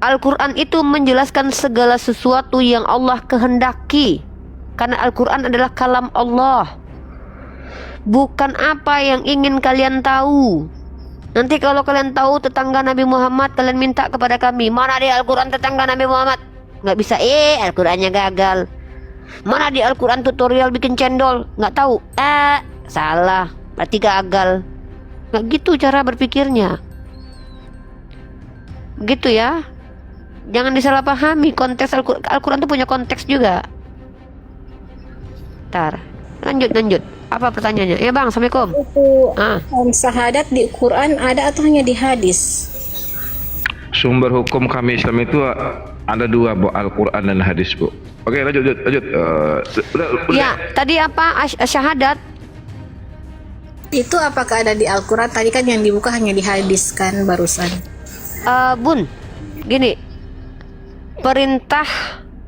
Al-Quran itu menjelaskan segala sesuatu yang Allah kehendaki. Karena Al-Quran adalah kalam Allah, bukan apa yang ingin kalian tahu. Nanti kalau kalian tahu tetangga Nabi Muhammad, kalian minta kepada kami, mana di Al-Quran tetangga Nabi Muhammad? Nggak bisa, Al-Qurannya gagal. Mana di Al-Quran tutorial bikin cendol? Nggak tahu, salah, berarti gagal. Nggak gitu cara berpikirnya. Begitu ya. Jangan disalahpahami konteks Al-Quran itu punya konteks juga. Ntar, lanjut. Apa pertanyaannya? Ya bang, Assalamualaikum. Itu syahadat di Quran ada atau hanya di hadis? Sumber hukum kami Islam itu ada dua, Bu, Al-Quran dan hadis, Bu. Oke, lanjut. Udah. Ya, tadi apa syahadat? Itu apakah ada di Al-Quran? Tadi kan yang dibuka hanya di hadis kan barusan. Bun, gini, perintah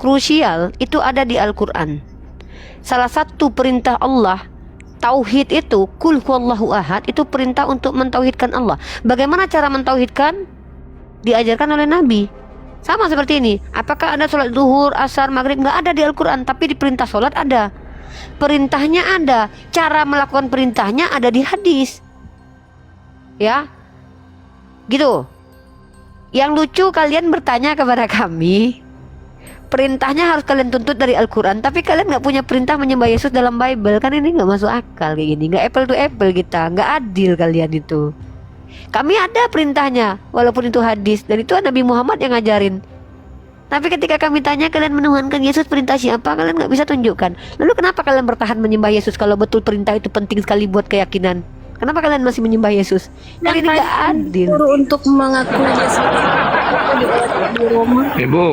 krusial itu ada di Al-Quran. Salah satu perintah Allah, tauhid itu, kul huwallahu ahad, itu perintah untuk mentauhidkan Allah. Bagaimana cara mentauhidkan? Diajarkan oleh Nabi. Sama seperti ini. Apakah ada sholat zuhur, asar, maghrib? Nggak ada di Al-Quran, tapi di perintah sholat ada. Perintahnya ada. Cara melakukan perintahnya ada di hadis. Ya, gitu. Yang lucu kalian bertanya kepada kami, perintahnya harus kalian tuntut dari Al-Quran, tapi kalian nggak punya perintah menyembah Yesus dalam Bible. Kan ini nggak masuk akal kayak gini, nggak apple to apple kita, nggak adil kalian itu. Kami ada perintahnya, walaupun itu hadis, dan itu Nabi Muhammad yang ngajarin. Tapi ketika kami tanya kalian menuhankan Yesus, perintah siapa? Kalian nggak bisa tunjukkan. Lalu kenapa kalian bertahan menyembah Yesus kalau betul perintah itu penting sekali buat keyakinan? Kenapa kalian masih menyembah Yesus? Kan ini nggak adil. Untuk mengakui Yesus di Roma. Ibu.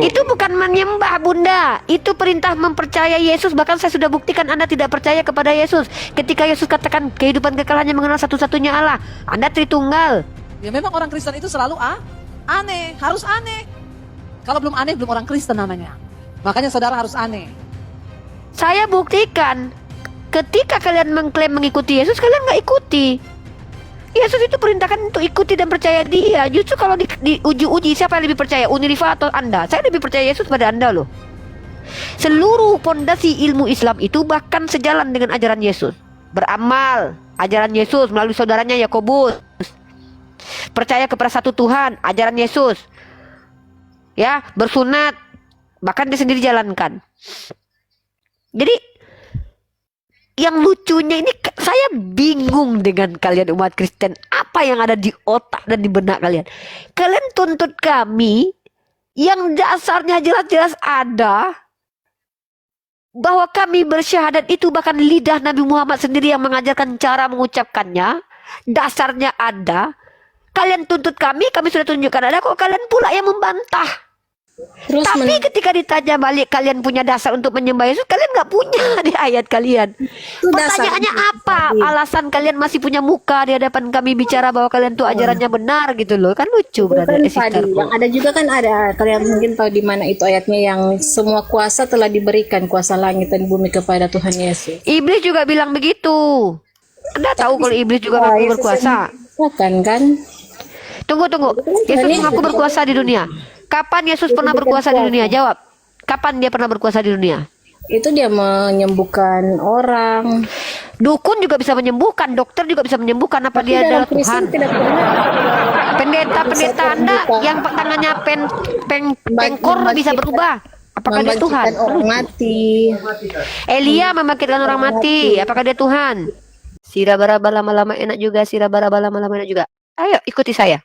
Itu bukan menyembah, Bunda. Itu perintah mempercayai Yesus. Bahkan saya sudah buktikan Anda tidak percaya kepada Yesus. Ketika Yesus katakan kehidupan kekal hanya mengenal satu-satunya Allah, Anda Tritunggal. Ya memang orang Kristen itu selalu aneh, harus aneh. Kalau belum aneh, belum orang Kristen namanya. Makanya saudara harus aneh. Saya buktikan, ketika kalian mengklaim mengikuti Yesus, kalian nggak ikuti. Yesus itu perintahkan untuk ikuti dan percaya Dia. Justru kalau diuji-uji, siapa yang lebih percaya, Uniriva atau Anda? Saya lebih percaya Yesus pada Anda loh. Seluruh pondasi ilmu Islam itu bahkan sejalan dengan ajaran Yesus. Beramal, ajaran Yesus melalui saudaranya Yakobus. Percaya kepada satu Tuhan, ajaran Yesus. Ya, bersunat, bahkan dia sendiri jalankan. Jadi yang lucunya ini, saya bingung dengan kalian umat Kristen. Apa yang ada di otak dan di benak kalian? Kalian tuntut kami yang dasarnya jelas-jelas ada, bahwa kami bersyahadat itu bahkan lidah Nabi Muhammad sendiri yang mengajarkan cara mengucapkannya. Dasarnya ada. Kalian tuntut kami sudah tunjukkan ada, kok kalian pula yang membantah. Terus Tapi ketika ditanya balik, kalian punya dasar untuk menyembah Yesus, kalian nggak punya di ayat kalian. Pertanyaannya apa? Alasan kalian masih punya muka di hadapan kami bicara bahwa kalian tuh ajarannya benar gitu loh. Kan lucu, brother. yang ada juga kan ada, kalian mungkin tahu di mana itu ayatnya yang semua kuasa telah diberikan, kuasa langit dan bumi kepada Tuhan Yesus. Iblis juga bilang begitu. Anda tahu kalau iblis juga mengaku berkuasa? Bukan kan? Tunggu. Yesus mengaku berkuasa di dunia. Kapan Yesus pernah berkuasa di dunia? Jawab. Kapan dia pernah berkuasa di dunia? Itu dia menyembuhkan orang. Dukun juga bisa menyembuhkan, dokter juga bisa menyembuhkan. Apa dia adalah Tuhan? Pendeta Anda yang tangannya pengkor bisa berubah. Apakah dia Tuhan? Orang mati. Elia membangkitkan orang mati. Apakah dia Tuhan? Siraba-raba lama-lama enak juga. Siraba-raba lama-lama enak juga. Ayo ikuti saya.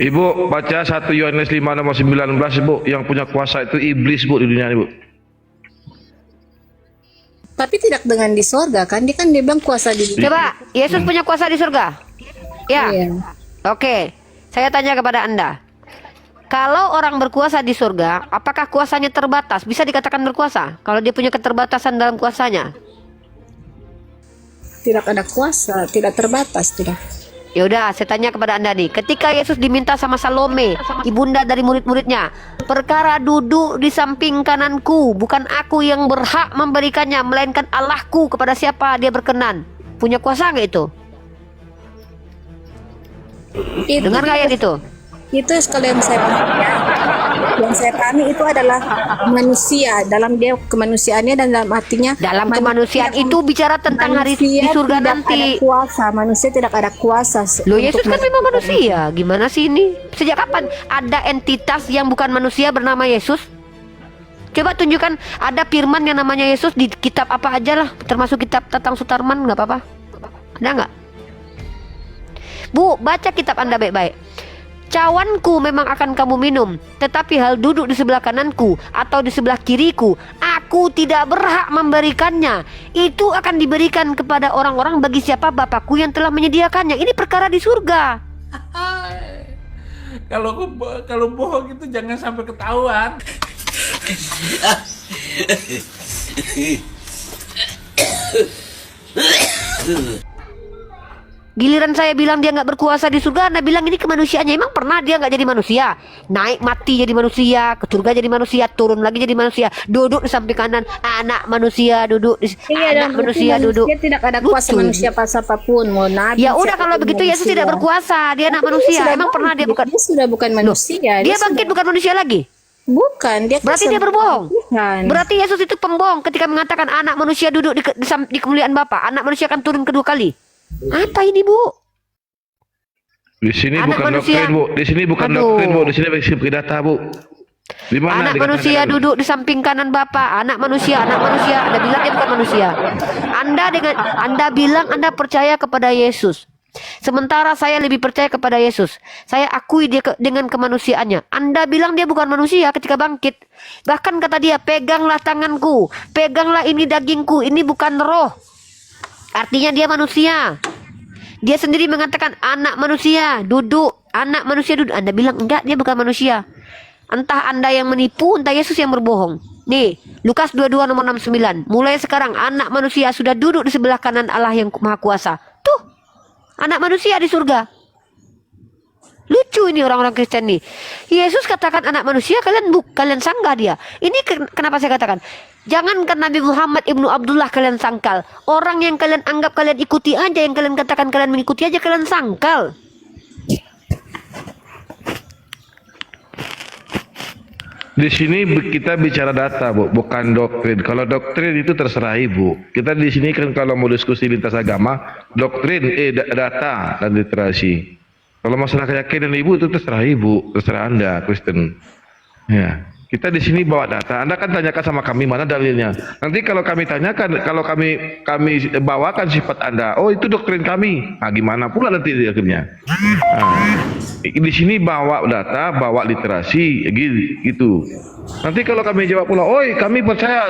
Ibu baca 1 Yohanes 5 nomor 19, Bu. Yang punya kuasa itu iblis, Bu, di dunia ini, Bu. Tapi tidak dengan di sorga kan? Dia bilang kuasa di dunia. Coba, Yesus punya kuasa di surga? Ya. Iya. Oke. Saya tanya kepada Anda. Kalau orang berkuasa di surga, apakah kuasanya terbatas? Bisa dikatakan berkuasa kalau dia punya keterbatasan dalam kuasanya? Tidak ada kuasa, tidak terbatas, tidak. Ya udah, saya tanya kepada Anda nih. Ketika Yesus diminta sama Salome, ibunda dari murid-muridnya, perkara duduk di samping kananku, bukan aku yang berhak memberikannya, melainkan Allahku kepada siapa dia berkenan. Punya kuasa nggak itu? Dengar nggak ayat itu? Itu sekalian saya pahami ya. Yang saya pahami itu adalah manusia dalam dia kemanusiaannya dan dalam artinya Dalam kemanusiaan itu bicara tentang hari di manusia surga tidak nanti. ada kuasa, manusia tidak ada kuasa. Loh, untuk Yesus kan memang manusia. Gimana sih ini? Sejak kapan ada entitas yang bukan manusia bernama Yesus? Coba tunjukkan ada firman yang namanya Yesus di kitab apa aja lah, termasuk kitab Tatang Sutarman, nggak apa-apa. Ada nggak? Bu, baca kitab Anda baik-baik. Cawanku memang akan kamu minum, tetapi hal duduk di sebelah kananku atau di sebelah kiriku, aku tidak berhak memberikannya. Itu akan diberikan kepada orang-orang bagi siapa Bapakku yang telah menyediakannya. Ini perkara di surga. Kalau bohong itu jangan sampai ketahuan. Giliran saya bilang dia nggak berkuasa di surga, Anda bilang ini kemanusiaannya. Emang pernah dia nggak jadi manusia? Naik mati jadi manusia, ke surga jadi manusia, turun lagi jadi manusia, duduk di samping kanan, anak manusia duduk di anak manusia duduk. Dia tidak ada kuasa Lucu. manusia pasal apapun, mau nabi. Ya udah, kalau begitu Yesus tidak berkuasa, dia anak manusia. Emang pernah dia bukan? Dia sudah bukan manusia. Dia bangkit bukan manusia lagi. Bukan, dia Berarti dia kuasa berbohong. Tuhan. Berarti Yesus itu pembohong ketika mengatakan anak manusia duduk di kemuliaan Bapa, anak manusia akan turun kedua kali. Apa ini, Bu? Di sini Anak bukan manusia. doktrin, Bu. Di sini bukan Aduh. doktrin, Bu. Di sini bagi data, Bu. Di mana Anak dikatakan manusia itu? duduk di samping kanan Bapa. Anak manusia. Anda bilang dia bukan manusia. Anda bilang Anda percaya kepada Yesus. Sementara saya lebih percaya kepada Yesus. Saya akui dia dengan kemanusiaannya. Anda bilang dia bukan manusia ketika bangkit. Bahkan kata dia, peganglah tanganku, peganglah ini dagingku, ini bukan roh. Artinya dia manusia. Dia sendiri mengatakan anak manusia duduk, anak manusia duduk. Anda bilang enggak, dia bukan manusia. Entah Anda yang menipu, entah Yesus yang berbohong. Nih, Lukas 22 nomor 69. Mulai sekarang anak manusia sudah duduk di sebelah kanan Allah yang Maha Kuasa. Tuh, anak manusia di surga. Lucu ini orang-orang Kristen nih. Yesus katakan anak manusia, kalian sanggah dia. Ini kenapa saya katakan, jangankan Nabi Muhammad ibnu Abdullah kalian sangkal. Orang yang kalian anggap kalian ikuti aja, yang kalian katakan kalian mengikuti aja, kalian sangkal. Di sini kita bicara data, Bu, bukan doktrin. Kalau doktrin itu terserah Ibu. Kita di sini kan kalau mau diskusi lintas agama, doktrin, data dan literasi. Kalau masalah keyakinan Ibu itu terserah Ibu, terserah Anda, Kristen. Ya, kita di sini bawa data. Anda kan tanyakan sama kami mana dalilnya. Nanti kalau kami tanyakan, kalau kami bawakan sifat Anda, oh itu doktrin kami. Nah, gimana pula nanti akhirnya? Nah, di sini bawa data, bawa literasi, gitu. Nanti kalau kami jawab pula, oi kami percaya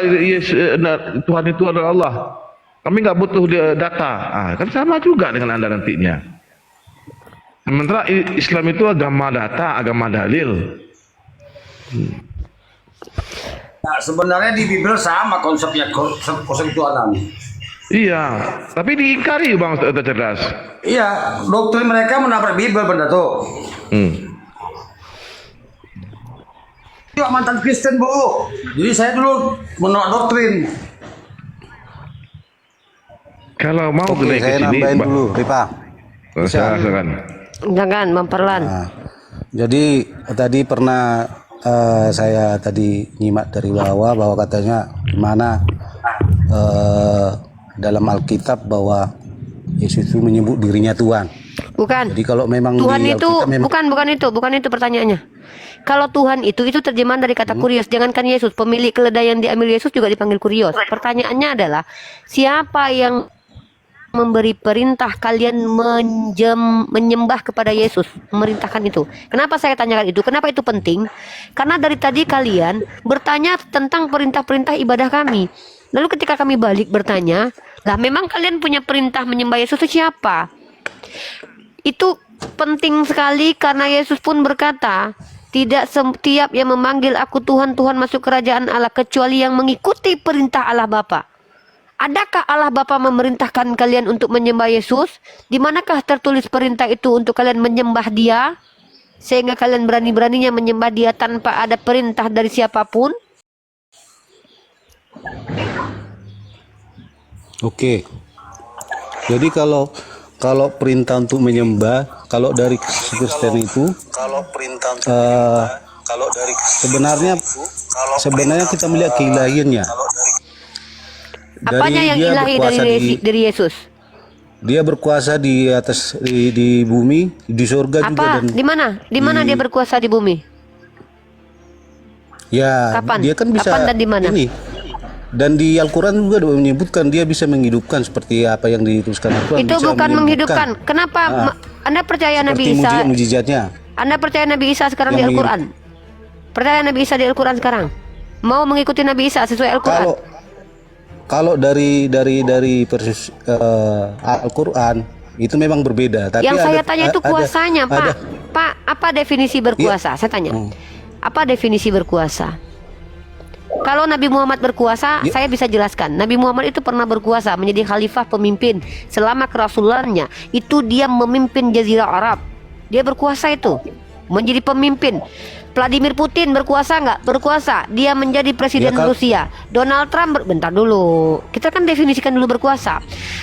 Tuhan itu adalah Allah. Kami nggak butuh data. Ah, kan sama juga dengan Anda nantinya. Sementara Islam itu agama data, agama dalil. Nah, sebenarnya di Bible sama konsepnya, konsep Tuhan. Iya, tapi diingkari Bang Ustaz cerdas. Iya, doktrin mereka menabrak Bible, benda tuh. Itu mantan Kristen, Bu. Jadi saya dulu menolak doktrin. Kalau mau Oke, naik ke saya sini, nambahin dulu, Ripa. silakan. Jangan memperlan. Nah, jadi tadi pernah saya tadi nyimak dari bawah bahwa katanya di mana dalam Alkitab bahwa Yesus itu menyebut dirinya Tuhan. Bukan. Jadi kalau memang Tuhan di itu Alkitab memang bukan itu pertanyaannya. Kalau Tuhan itu terjemahan dari kata kurios. Jangankan Yesus, pemilik keledai yang diambil Yesus juga dipanggil kurios. Pertanyaannya adalah, siapa yang memberi perintah kalian menyembah kepada Yesus, memerintahkan itu? Kenapa saya tanyakan itu? Kenapa itu penting? Karena dari tadi kalian bertanya tentang perintah-perintah ibadah kami. Lalu ketika kami balik bertanya, lah memang kalian punya perintah menyembah Yesus itu siapa? Itu penting sekali karena Yesus pun berkata, tidak setiap yang memanggil aku Tuhan, Tuhan masuk kerajaan Allah kecuali yang mengikuti perintah Allah Bapa. Adakah Allah Bapa memerintahkan kalian untuk menyembah Yesus? Di manakah tertulis perintah itu untuk kalian menyembah Dia? Sehingga kalian berani-beraninya menyembah Dia tanpa ada perintah dari siapapun? Oke. Jadi kalau perintah untuk menyembah, kalau dari Kristen itu, sebenarnya kita melihat keilahiannya. Apanya yang dia ilahi berkuasa dari Yesus? Dia berkuasa di atas di bumi, di surga juga, Apa? dan Di mana? Di mana dia berkuasa di bumi? ya Kapan? dia kan bisa Kapan dan di mana? ini. Dan di Al-Quran juga menyebutkan dia bisa menghidupkan seperti apa yang dituliskan Al-Quran. Itu bisa bukan menghidupkan. menyembuhkan. Kenapa Anda percaya Nabi Seperti Isa? mujizatnya. Anda percaya Nabi Isa sekarang di Yang Al-Quran? Percaya Nabi Isa di Al-Quran sekarang? Mau mengikuti Nabi Isa sesuai Al-Quran? Kalau dari persis Al-Quran itu memang berbeda. Tapi Yang saya tanya itu ada- kuasanya, Pak. ada- Pak, apa definisi berkuasa? Saya tanya. Apa definisi berkuasa? Kalau Nabi Muhammad berkuasa, saya bisa jelaskan. Nabi Muhammad itu pernah berkuasa menjadi khalifah pemimpin selama kerasulannya. Itu dia memimpin Jazirah Arab. Dia berkuasa itu, menjadi pemimpin. Vladimir Putin berkuasa nggak? Berkuasa. Dia menjadi presiden Rusia. Donald Trump bentar dulu. Kita kan definisikan dulu berkuasa.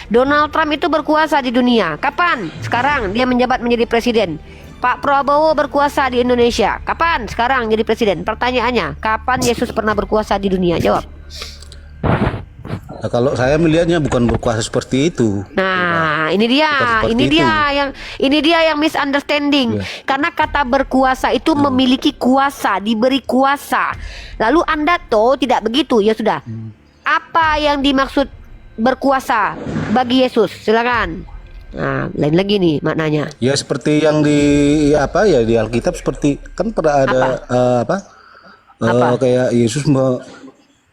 Donald Trump itu berkuasa di dunia. Kapan? Sekarang dia menjabat menjadi presiden. Pak Prabowo berkuasa di Indonesia. Kapan? Sekarang jadi presiden. Pertanyaannya, kapan Yesus pernah berkuasa di dunia? Jawab. Nah, kalau saya melihatnya bukan berkuasa seperti itu. Nah, ini dia, Bukan ini seperti dia yang misunderstanding. Karena kata berkuasa itu memiliki kuasa, diberi kuasa. Lalu Anda tuh tidak begitu, ya sudah. Apa yang dimaksud berkuasa bagi Yesus? Silakan. Nah, lain lagi nih maknanya. Ya seperti yang di di Alkitab, seperti kan pernah ada kayak Yesus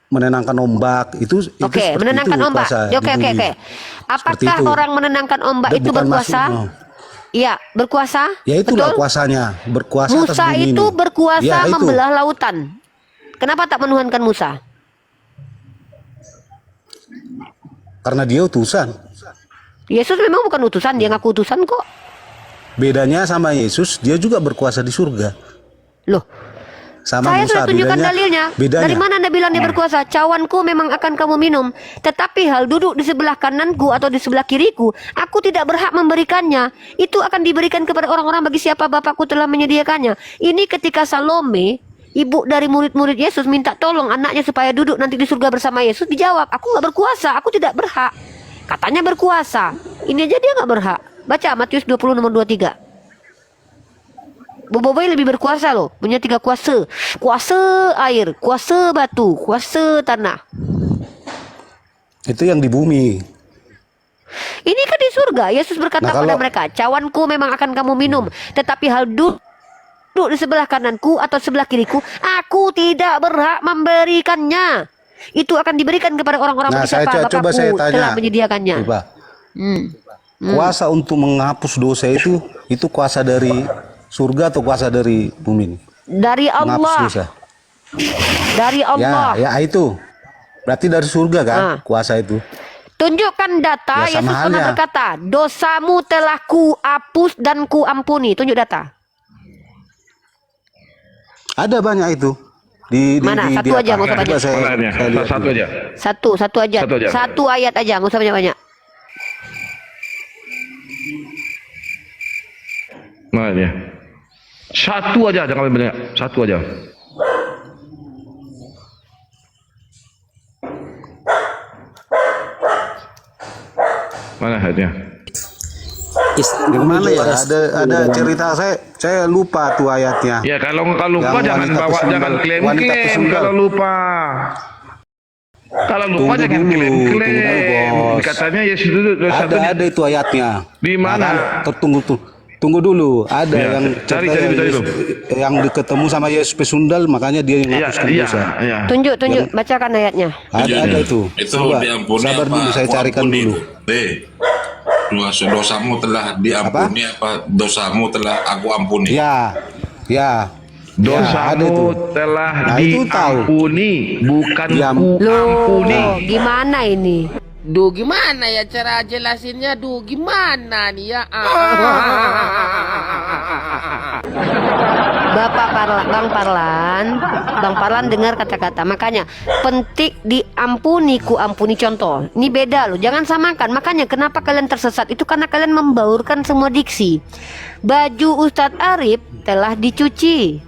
menenangkan ombak itu Oke, seperti menenangkan itu ombak. berkuasa di Oke. bumi. Apakah itu. orang menenangkan ombak Dan itu bukan berkuasa? Iya, berkuasa. Ya itulah Betul? kuasanya, berkuasa atas Musa bumi itu ini. berkuasa Ya, itu. membelah lautan. Kenapa tak menuhankan Musa? Karena dia utusan. Yesus memang bukan utusan, dia ngaku utusan kok. Bedanya sama Yesus, dia juga berkuasa di surga. Loh, Sama saya Musa, sudah tunjukkan bedanya- dalilnya. Bedanya. Dari mana Anda bilang dia berkuasa? Cawanku memang akan kamu minum. Tetapi hal duduk di sebelah kananku atau di sebelah kiriku, aku tidak berhak memberikannya. Itu akan diberikan kepada orang-orang bagi siapa Bapakku telah menyediakannya. Ini ketika Salome, ibu dari murid-murid Yesus, minta tolong anaknya supaya duduk nanti di surga bersama Yesus. Dijawab, aku nggak berkuasa, aku tidak berhak. Katanya berkuasa. Ini aja dia nggak berhak. Baca Matius 20 nomor 23. Boboiboy lebih berkuasa loh, punya 3 kuasa. Kuasa air, kuasa batu, kuasa tanah. Itu yang di bumi. Ini kan di surga. Yesus berkata Nah, kepada kalau- mereka, cawanku memang akan kamu minum, tetapi hal duduk di sebelah kananku atau sebelah kiriku, aku tidak berhak memberikannya. Itu akan diberikan kepada orang-orang Nah, bagi siapa coba Bapakku saya tanya. telah menyediakannya. Coba. Hmm. Kuasa untuk menghapus dosa itu kuasa dari surga atau kuasa dari bumi ini? Dari Menghapus Allah, dosa. dari Allah. Ya itu. Berarti dari surga kan kuasa itu. Tunjukkan data. Ya, sama Yesus pernah halnya. berkata, dosamu telah ku hapus dan ku ampuni. Tunjuk data. Ada banyak itu. Mana? Satu aja, nggak usah banyak. Mana ayatnya? Satu aja. Satu aja. Satu aja. Satu ayat aja, nggak usah banyak-banyak. Mana ayatnya? Satu aja, jangan banyak. Satu aja. Mana ayatnya? Yang mana ya? Ada cerita saya lupa tuh ayatnya. Ya kalau lupa Yang jangan wanita bawa, pesunggal. jangan Wanita klaim-klaim pesunggal. kalau lupa. Kalau lupa Tunggu jangan dulu, klaim-klaim. tunggu, bos. Katanya Yesus itu dosa Ada itu ayatnya. Di mana? Tunggu dulu. Ada Ya, yang cari Yesus- yang ketemu sama Yesus pesundal, makanya dia yang Iya, hapuskan iya, dosa. iya. Tunjuk, bacakan ayatnya. Ada itu. Itu Coba, diampuni sabar apa? dulu, saya Aku carikan ampuni. dulu. Dosamu telah diampuni apa? Dosamu telah aku ampuni. Ya. ada itu. Dosamu telah Nah, itu tahu. diampuni, bukan Diam- ku Loh, ampuni. gimana ini? Duh, gimana ya cara jelasinnya? Duh, gimana nih ya? Bang Parlan dengar kata-kata. Makanya penting diampuni ku ampuni, contoh. Ini beda loh, jangan samakan. Makanya kenapa kalian tersesat itu karena kalian membaurkan semua diksi. Baju Ustadz Arif telah dicuci.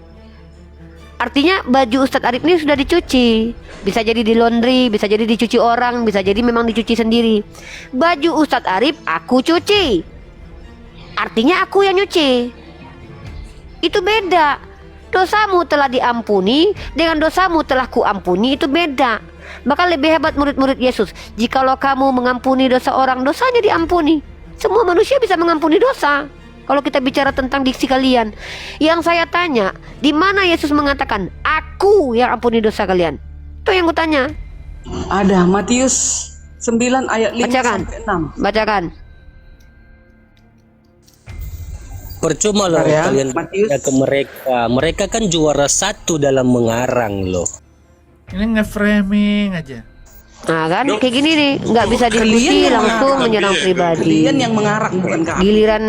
Artinya baju Ustadz Arif ini sudah dicuci. Bisa jadi di laundry, bisa jadi dicuci orang, bisa jadi memang dicuci sendiri. Baju Ustadz Arif aku cuci. Artinya aku yang nyuci. Itu beda. Dosamu telah diampuni dengan dosamu telah kuampuni, itu beda. Bahkan lebih hebat murid-murid Yesus. Jikalau kamu mengampuni dosa orang, dosanya diampuni. Semua manusia bisa mengampuni dosa. Kalau kita bicara tentang diksi kalian, yang saya tanya, di mana Yesus mengatakan, aku yang ampuni dosa kalian? Itu yang kutanya. Ada Matius 9 ayat 5 Bacakan. sampai 6. Bacakan. Percuma loh Ya, kalian Matius. ke mereka. Mereka kan juara 1 dalam mengarang loh. Ini nge-framing aja. Nah kan, kayak gini nih, nggak bisa diskusi, yang langsung menyerang pribadi. Kalian yang mengarang, bukan kami. Giliran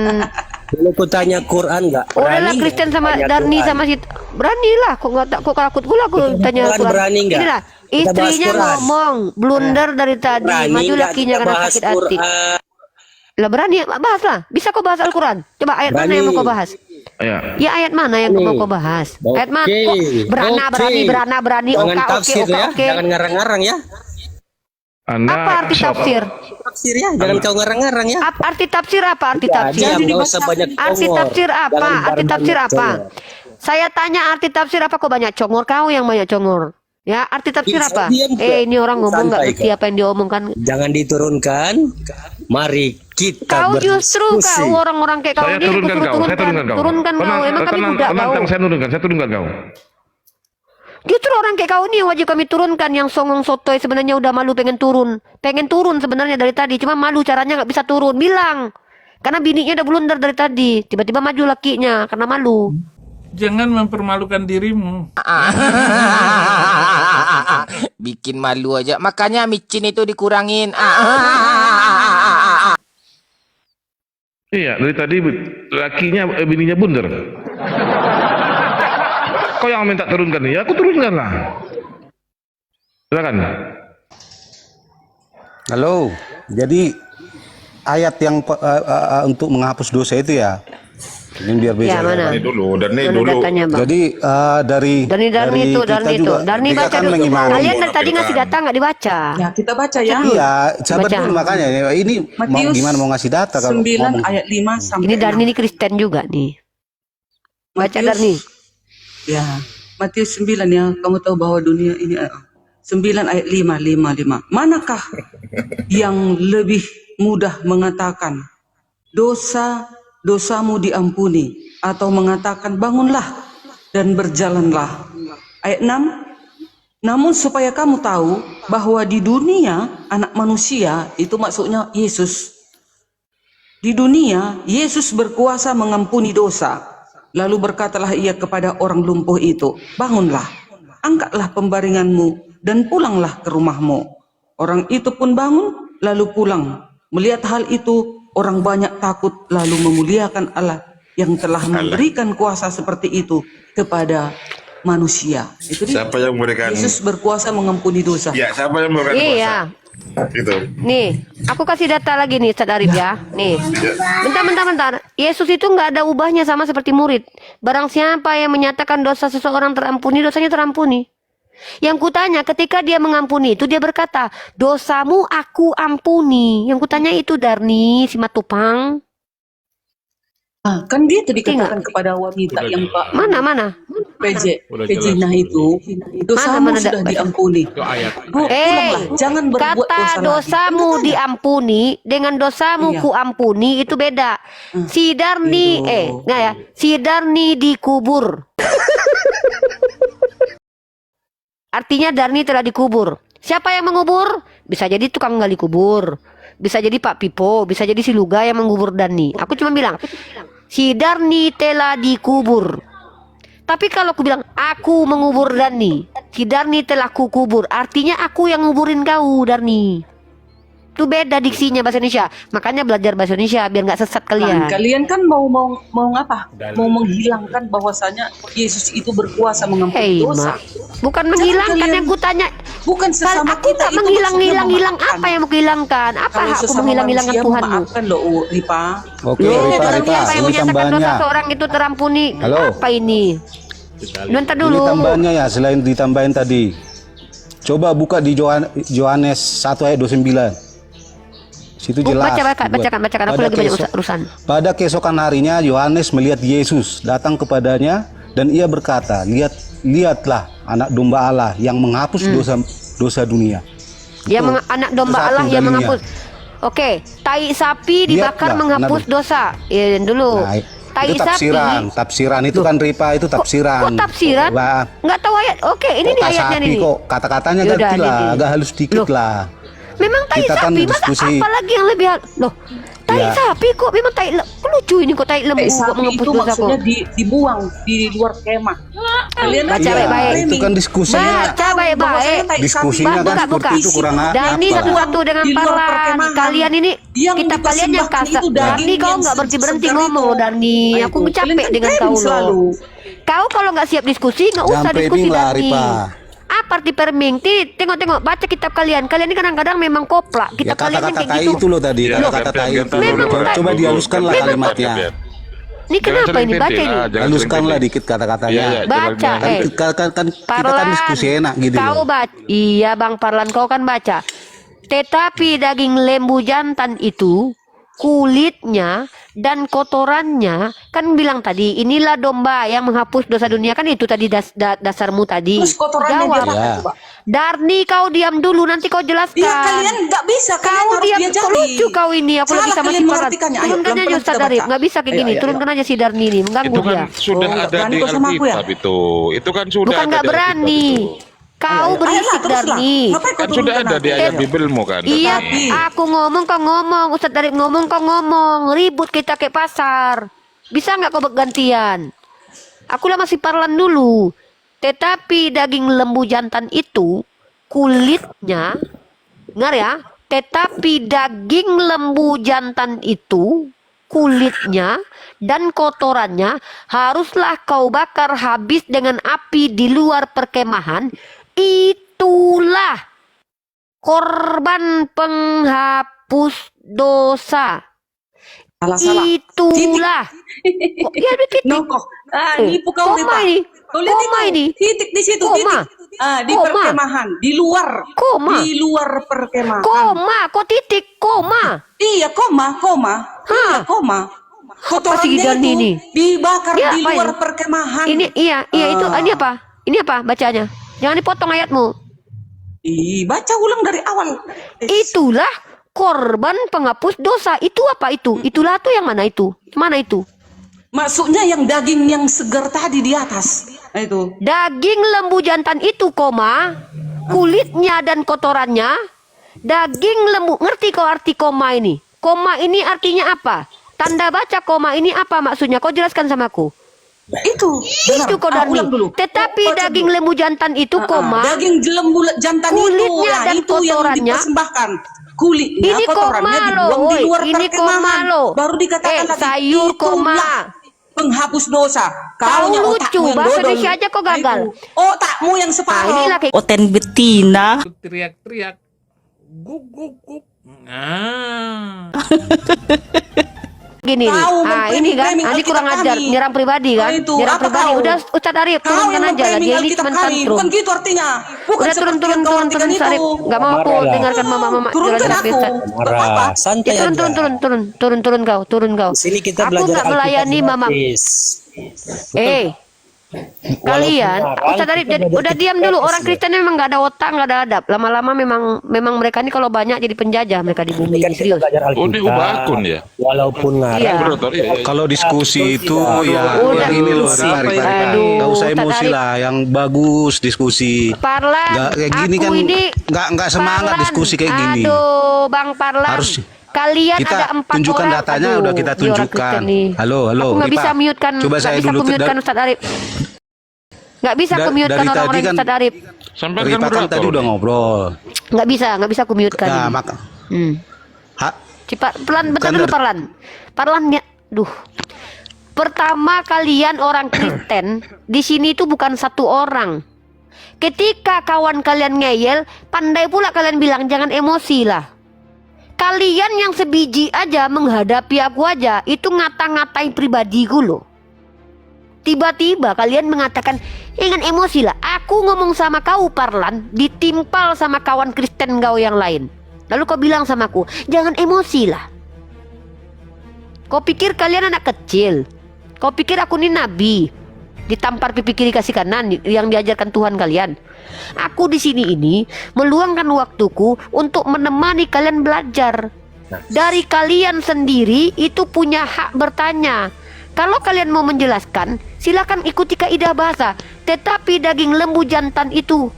Kalau ku tanya Quran nggak? Udahlah Berani Kristen nggak sama tanya Darni Quran? sama si berani lah, kok nggak kok takut pula aku tanya Quran Quran. berani nggak? Inilah Kita bahas istrinya Quran. ngomong blunder dari tadi, Berani maju nggak lakinya kita karena bahas sakit hati. Quran? Lah berani, bahas lah. Bisa kau bahas Al-Quran? Coba ayat mana yang mau kau bahas? Ya. Ya ayat mana yang mau kau bahas? Ayat mana? Oke, Kok berana, oke. berani. Jangan Oke, tafsir oke, ya, oke. jangan ngarang-ngarang ya. Anda Apa arti tafsir? Tafsir ya, jangan kau ngarang-ngarang ya. Arti tafsir apa? Arti tafsir. Diam, nggak usah banyak Arti congor. tafsir apa? Jangan Arti banyak tafsir apa? congor. Saya tanya arti tafsir apa, kok banyak congor? Kau yang banyak congor. Ya, arti tafsir Bisa apa? diam, kok. Ini orang ngomong nggak Santai, ngerti kok. apa yang diomongkan. Jangan diturunkan. Mari kita Kau justru berdiskusi. kau orang-orang kayak kau Saya ini turunkan kau, saya turunkan kau. Turunkan kau. Emang kami budak kau. Tenang, saya turunkan kau. Justru orang kayak kau ini yang wajib kami turunkan. Yang songong sotoy sebenarnya udah malu pengen turun sebenarnya dari tadi, cuma malu caranya nggak bisa turun. Bilang karena bininya udah blunder dari tadi, tiba-tiba maju lakinya karena malu. Jangan mempermalukan dirimu. Bikin malu aja. Makanya micin itu dikurangin. Iya, dari tadi bininya blunder. Kau yang minta turunkan ya, aku turunkan lah. Silakan. Halo, jadi ayat yang untuk menghapus dosa itu ya, ini biar beda. Ya, mana? Darni dulu, Darni Mana dulu. datanya, Bang? Jadi dari Darni itu, kita Darni itu. juga, Darni kita baca kan dulu. mengimani. Kalian dari tadi ngasih data nggak dibaca. Ya, kita baca ya. Iya, sabar Baca. dulu makanya. Ini mau Matius gimana mau ngasih data kalau 9 ngomong. ayat 5 sampai Ini Darni 6. ini Kristen juga nih. Baca Matius. Darni. Ya, Matius 9 ya. Kamu tahu bahwa dunia ini 9 ayat 5. Manakah yang lebih mudah mengatakan dosamu diampuni, atau mengatakan bangunlah dan berjalanlah? Ayat 6. Namun supaya kamu tahu bahwa di dunia anak manusia, itu maksudnya Yesus. Di dunia Yesus berkuasa mengampuni dosa. Lalu berkatalah ia kepada orang lumpuh itu, bangunlah, angkatlah pembaringanmu dan pulanglah ke rumahmu. Orang itu pun bangun lalu pulang. Melihat hal itu, orang banyak takut lalu memuliakan Allah yang telah memberikan kuasa seperti itu kepada manusia. Itu dia. Siapa yang memberikan? Yesus berkuasa mengampuni dosa. Ya, siapa yang memberikan kuasa? Iya. Itu. Nih, aku kasih data lagi nih Ustadz Arif ya. Nih, bentar. Yesus itu nggak ada ubahnya, sama seperti murid. Barang siapa yang menyatakan dosa seseorang terampuni, dosanya terampuni. Yang kutanya, ketika dia mengampuni itu dia berkata, dosamu aku ampuni. Yang kutanya itu Darni, si Matupang. Nah, kan dia tadi dikatakan kepada wanita yang Pak Mana? Pejinah itu, dosamu Mana, sudah baca. diampuni. Bu, pulanglah, jangan berbuat kata dosa dosamu lagi. diampuni dengan dosamu Iya. ku ampuni itu beda. Si Darni, nggak ya? Si Darni dikubur. Artinya Darni telah dikubur. Siapa yang mengubur? Bisa jadi tukang gali kubur, bisa jadi Pak Pipo, bisa jadi si Luga yang mengubur Darni. Aku cuma bilang, si Darni telah dikubur. Tapi kalau aku bilang, aku mengubur Darni, si Darni telah kukubur, artinya aku yang nguburin kau, Darni. tuh beda diksinya bahasa Indonesia. Makanya belajar bahasa Indonesia biar nggak sesat kalian. Kalian kan mau apa? Mau menghilangkan bahwasanya Yesus itu berkuasa mengampuni dosa. Bukan menghilangkan kalian- yang kutanya. Bukan sesama Aku kita nggak itu menghilang-hilang maksudnya apa yang mau hilangkan? Apa Kalau hakku sesama menghilang-hilangkan manusia Tuhanmu? memaafkan loh, Ripa. Oke, Loh, Ripa, barang siapa yang ini menyatakan tambahannya. dosa seorang itu terampuni. Halo. Apa ini? Bentar Ini dulu. tambahannya ya, selain ditambahin tadi. Coba buka di Yohanes 1 ayat 29. Situ jelas. Bacakan. Aku Pada lagi banyak keesok- urusan. Pada keesokan harinya Yohanes melihat Yesus datang kepadanya dan ia berkata, lihatlah anak domba Allah yang menghapus dosa dunia. Yang anak domba Satu Allah yang dalilnya. menghapus. Oke, tai sapi dibakar Lihatlah, menghapus anak- dosa. Ya dulu. Nah, Tai itu sapi. tafsiran itu kan Ripa, itu tafsiran. Kok tafsiran? Lah, Nggak tahu ayat. Oke, ini nih kok ayatnya sapi nih. kok kata-katanya Yaudah, ganti lah, ini. agak halus dikit Loh. lah. Memang tai Kita kan sapi, masa diskusi. apa lagi yang lebih loh? Tai Ya. sapi kok memang lucu ini kok tai lembu kok Sapi menghapus itu dosa kok. maksudnya dibuang di luar kemah. Kalian Baca aja baik-baik. Itu kan diskusinya. Baca baik-baik. Diskusinya kan seperti itu kurang Dani apa. satu-satu dengan Di luar Parlan. perkemahan. Kalian ini Yang kita kalian yang dipersembahkan kasar. itu daging Dani kau yang nggak berhenti segar ngomong itu. loh Dani. Nah, Aku itu. capek Kalian kan dengan klaim kau loh. selalu. Kau kalau nggak siap diskusi nggak usah Jangan diskusi peming lah, Dani. Ripa. Apa arti perming? Tengok baca kitab kalian. Kalian ini kadang-kadang memang koplak. Ya Kitab kalian yang kata-kata kayak tai gitu. itu loh tadi, Ya, kata-kata tai itu. Memang tai. Coba dihaluskanlah kalimatnya. Ini kenapa ini? Baca ini. Haluskanlah dikit kata-katanya. Baca, Kan kita kan Parlan, diskusi enak gitu. kau baca. Iya Bang Parlan, kau kan baca. Tetapi daging lembu jantan itu, kulitnya dan kotorannya, kan bilang tadi, inilah domba yang menghapus dosa dunia, kan itu tadi dasarmu tadi. Terus kotorannya dia Jawab. makan Ya. coba. Darni, kau diam dulu, nanti kau jelaskan. Iya, kalian nggak bisa, kalian Kau harus diam, diajari. lucu kau ini. Aku Salah lagi sama kalian si Parlan. mengartikannya. Ayo, Turunkan aja pelan-pelan Ustaz kita Arif, baca. nggak bisa kayak Ayo, gini. ayo, Turunkan aja si Darni ini, mengganggu Itu kan dia. sudah Oh, ada berani di kok sama aku ya? Alkitab itu. Itu kan sudah Bukan ada nggak di Alkitab berani. itu. Kau berisik Darni. Kan sudah ada di ayat Bibelmu kan. Iya, katanya. aku ngomong kau ngomong, Ustaz Arif ngomong kau ngomong, ribut kita kayak pasar. Bisa nggak kau bergantian? Aku lah masih Parlan dulu. Tetapi daging lembu jantan itu kulitnya, dengar ya. Tetapi daging lembu jantan itu kulitnya dan kotorannya haruslah kau bakar habis dengan api di luar perkemahan. Itulah korban penghapus dosa. Salah. Itulah. Kok, ya ada titik. Nongkoh. Eh, Nipu kau, koma Ripa. ini. Kau lihat Koma itu. ini. Titik di situ, Koma. titik. Di Koma. perkemahan, di luar. Koma. Di luar perkemahan. Koma, kok titik, koma. Iya, koma. Iya, koma. Apa sih Kotorannya Darni itu ini? dibakar Ini di apa luar ini? perkemahan. Ini itu ini apa? Ini apa bacanya? Jangan dipotong ayatmu. Baca ulang dari awal. Itulah korban penghapus dosa. Itu apa itu? Itulah tuh yang mana itu? Mana itu? Maksudnya yang daging yang segar tadi di atas. Nah, itu. Daging lembu jantan itu, koma, kulitnya dan kotorannya. Daging lembu, ngerti kau arti koma ini? Koma ini artinya apa? Tanda baca koma ini apa maksudnya? Kau jelaskan sama aku. Itu. Benar. Itu kau Darni. Ulang dulu. Tetapi Baca daging dulu. lembu jantan itu, koma, Daging lembu jantan itu, kulitnya ya, dan itu yang kotorannya. dipersembahkan. Kulitnya, Ini kotorannya koma dibuang loh, di luar ini perkemahan. koma loh. Baru dikatakan lagi, sayur koma. itulah penghapus dosa. Kau Kaunya lucu, otakmu yang bahasa dodol. Indonesia aja kau gagal. Itu. Otakmu yang Nah, separuh. inilah kayak Oten betina. Teriak-teriak. Guk. Ah. gini nih. Kau Ah, ini kan, memframing Andi kurang Alkitab ajar, kami. nyerang pribadi kan? Itu, Nyerang apa pribadi. kau? Udah Ustaz Arif, Kau turunkan yang aja lah. memframing Dia ini Alkitab cuma kami. tantrum. Bukan gitu artinya. Bukan Udah turun seperti yang kau artikan Ustaz Arif. itu. Gak mau aku dengarkan mama-mama Turunkan jelas aku. Ustaz. Apa? Santai Ya, turun kau. Di sini kita Aku belajar nggak melayani Alkitab mama. gratis. Kalian, Ustaz Arif, udah diam dulu. Orang Kristen memang nggak ada otak, nggak ada adab. Lama-lama memang mereka ini kalau banyak jadi penjajah mereka di bumi. Kan kita Serius. belajar Oh, ini Alkitab. ubah akun ya? Walaupun Iya. ngarang. Bro, iya. Kalau diskusi itu ya Udah. yang ini loh, Aduh, Nggak usah Ustaz emosi Arif. lah, yang bagus diskusi. Parlan, Nggak kayak gini aku kan ini nggak semangat Parlan. diskusi kayak gini. Aduh, Bang Parlan. Harus kalian kita ada 4 tunjukkan orang. datanya, Aduh, udah kita ini orang tunjukkan. Kristen nih. Halo, Aku nggak Ripa. bisa mute-kan. Coba Nggak saya bisa dulu aku mute-kan Ustaz Arif. Nggak bisa aku mute-kan dari orang-orang tadi kan Ustaz Arif. Sampai Ripa kan tadi udah ngobrol. Nggak bisa aku mute-kan. Nah, ini. Pelan, bentar dulu Parlan. Duh. Pertama, kalian orang Kristen di sini itu bukan satu orang. Ketika kawan kalian ngeyel, pandai pula kalian bilang jangan emosi lah. Kalian yang sebiji aja menghadapi aku aja itu ngata-ngatain pribadiku loh. Tiba-tiba kalian mengatakan jangan emosi lah. Aku ngomong sama kau Parlan, ditimpal sama kawan Kristen kau yang lain. Lalu kau bilang sama aku jangan emosi lah. Kau pikir kalian anak kecil? Kau pikir aku ini nabi? Ditampar pipi kiri kasih kanan yang diajarkan Tuhan kalian. Aku di sini ini meluangkan waktuku untuk menemani kalian belajar. Dari kalian sendiri itu punya hak bertanya. Kalau kalian mau menjelaskan, silakan ikuti kaidah bahasa. Tetapi daging lembu jantan itu,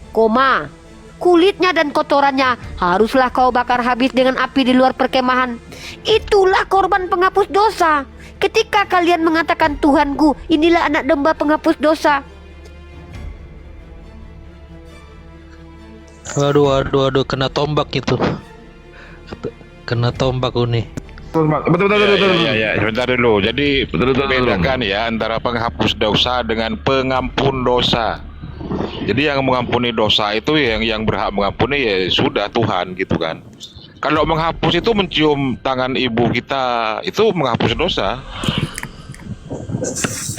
kulitnya dan kotorannya haruslah kau bakar habis dengan api di luar perkemahan. Itulah korban penghapus dosa. Ketika kalian mengatakan Tuhanku, inilah anak domba penghapus dosa. Waduh, kena tombak itu. Kena tombak ini. Betul. Ya, sebentar dulu. Jadi bedakan ya antara penghapus dosa dengan pengampun dosa. Jadi yang mengampuni dosa itu yang berhak mengampuni ya sudah Tuhan gitu kan. Kalau menghapus itu mencium tangan ibu kita, itu menghapus dosa.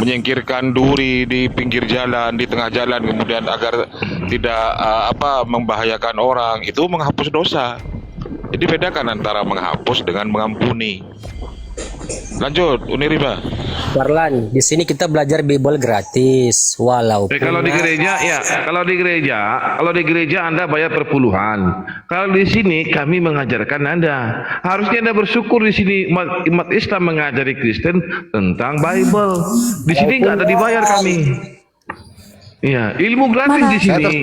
Menyingkirkan duri di pinggir jalan, di tengah jalan kemudian agar tidak membahayakan orang, itu menghapus dosa. Jadi bedakan antara menghapus dengan mengampuni. Lanjut, Uniriba. Parlan, di sini kita belajar Bible gratis, walaupun kalau di gereja Anda bayar per puluhan. Kalau di sini kami mengajarkan Anda. Harusnya Anda bersyukur di sini umat Islam mengajari Kristen tentang Bible. Di sini nggak ada dibayar kami. Iya, ilmu gratis di sini.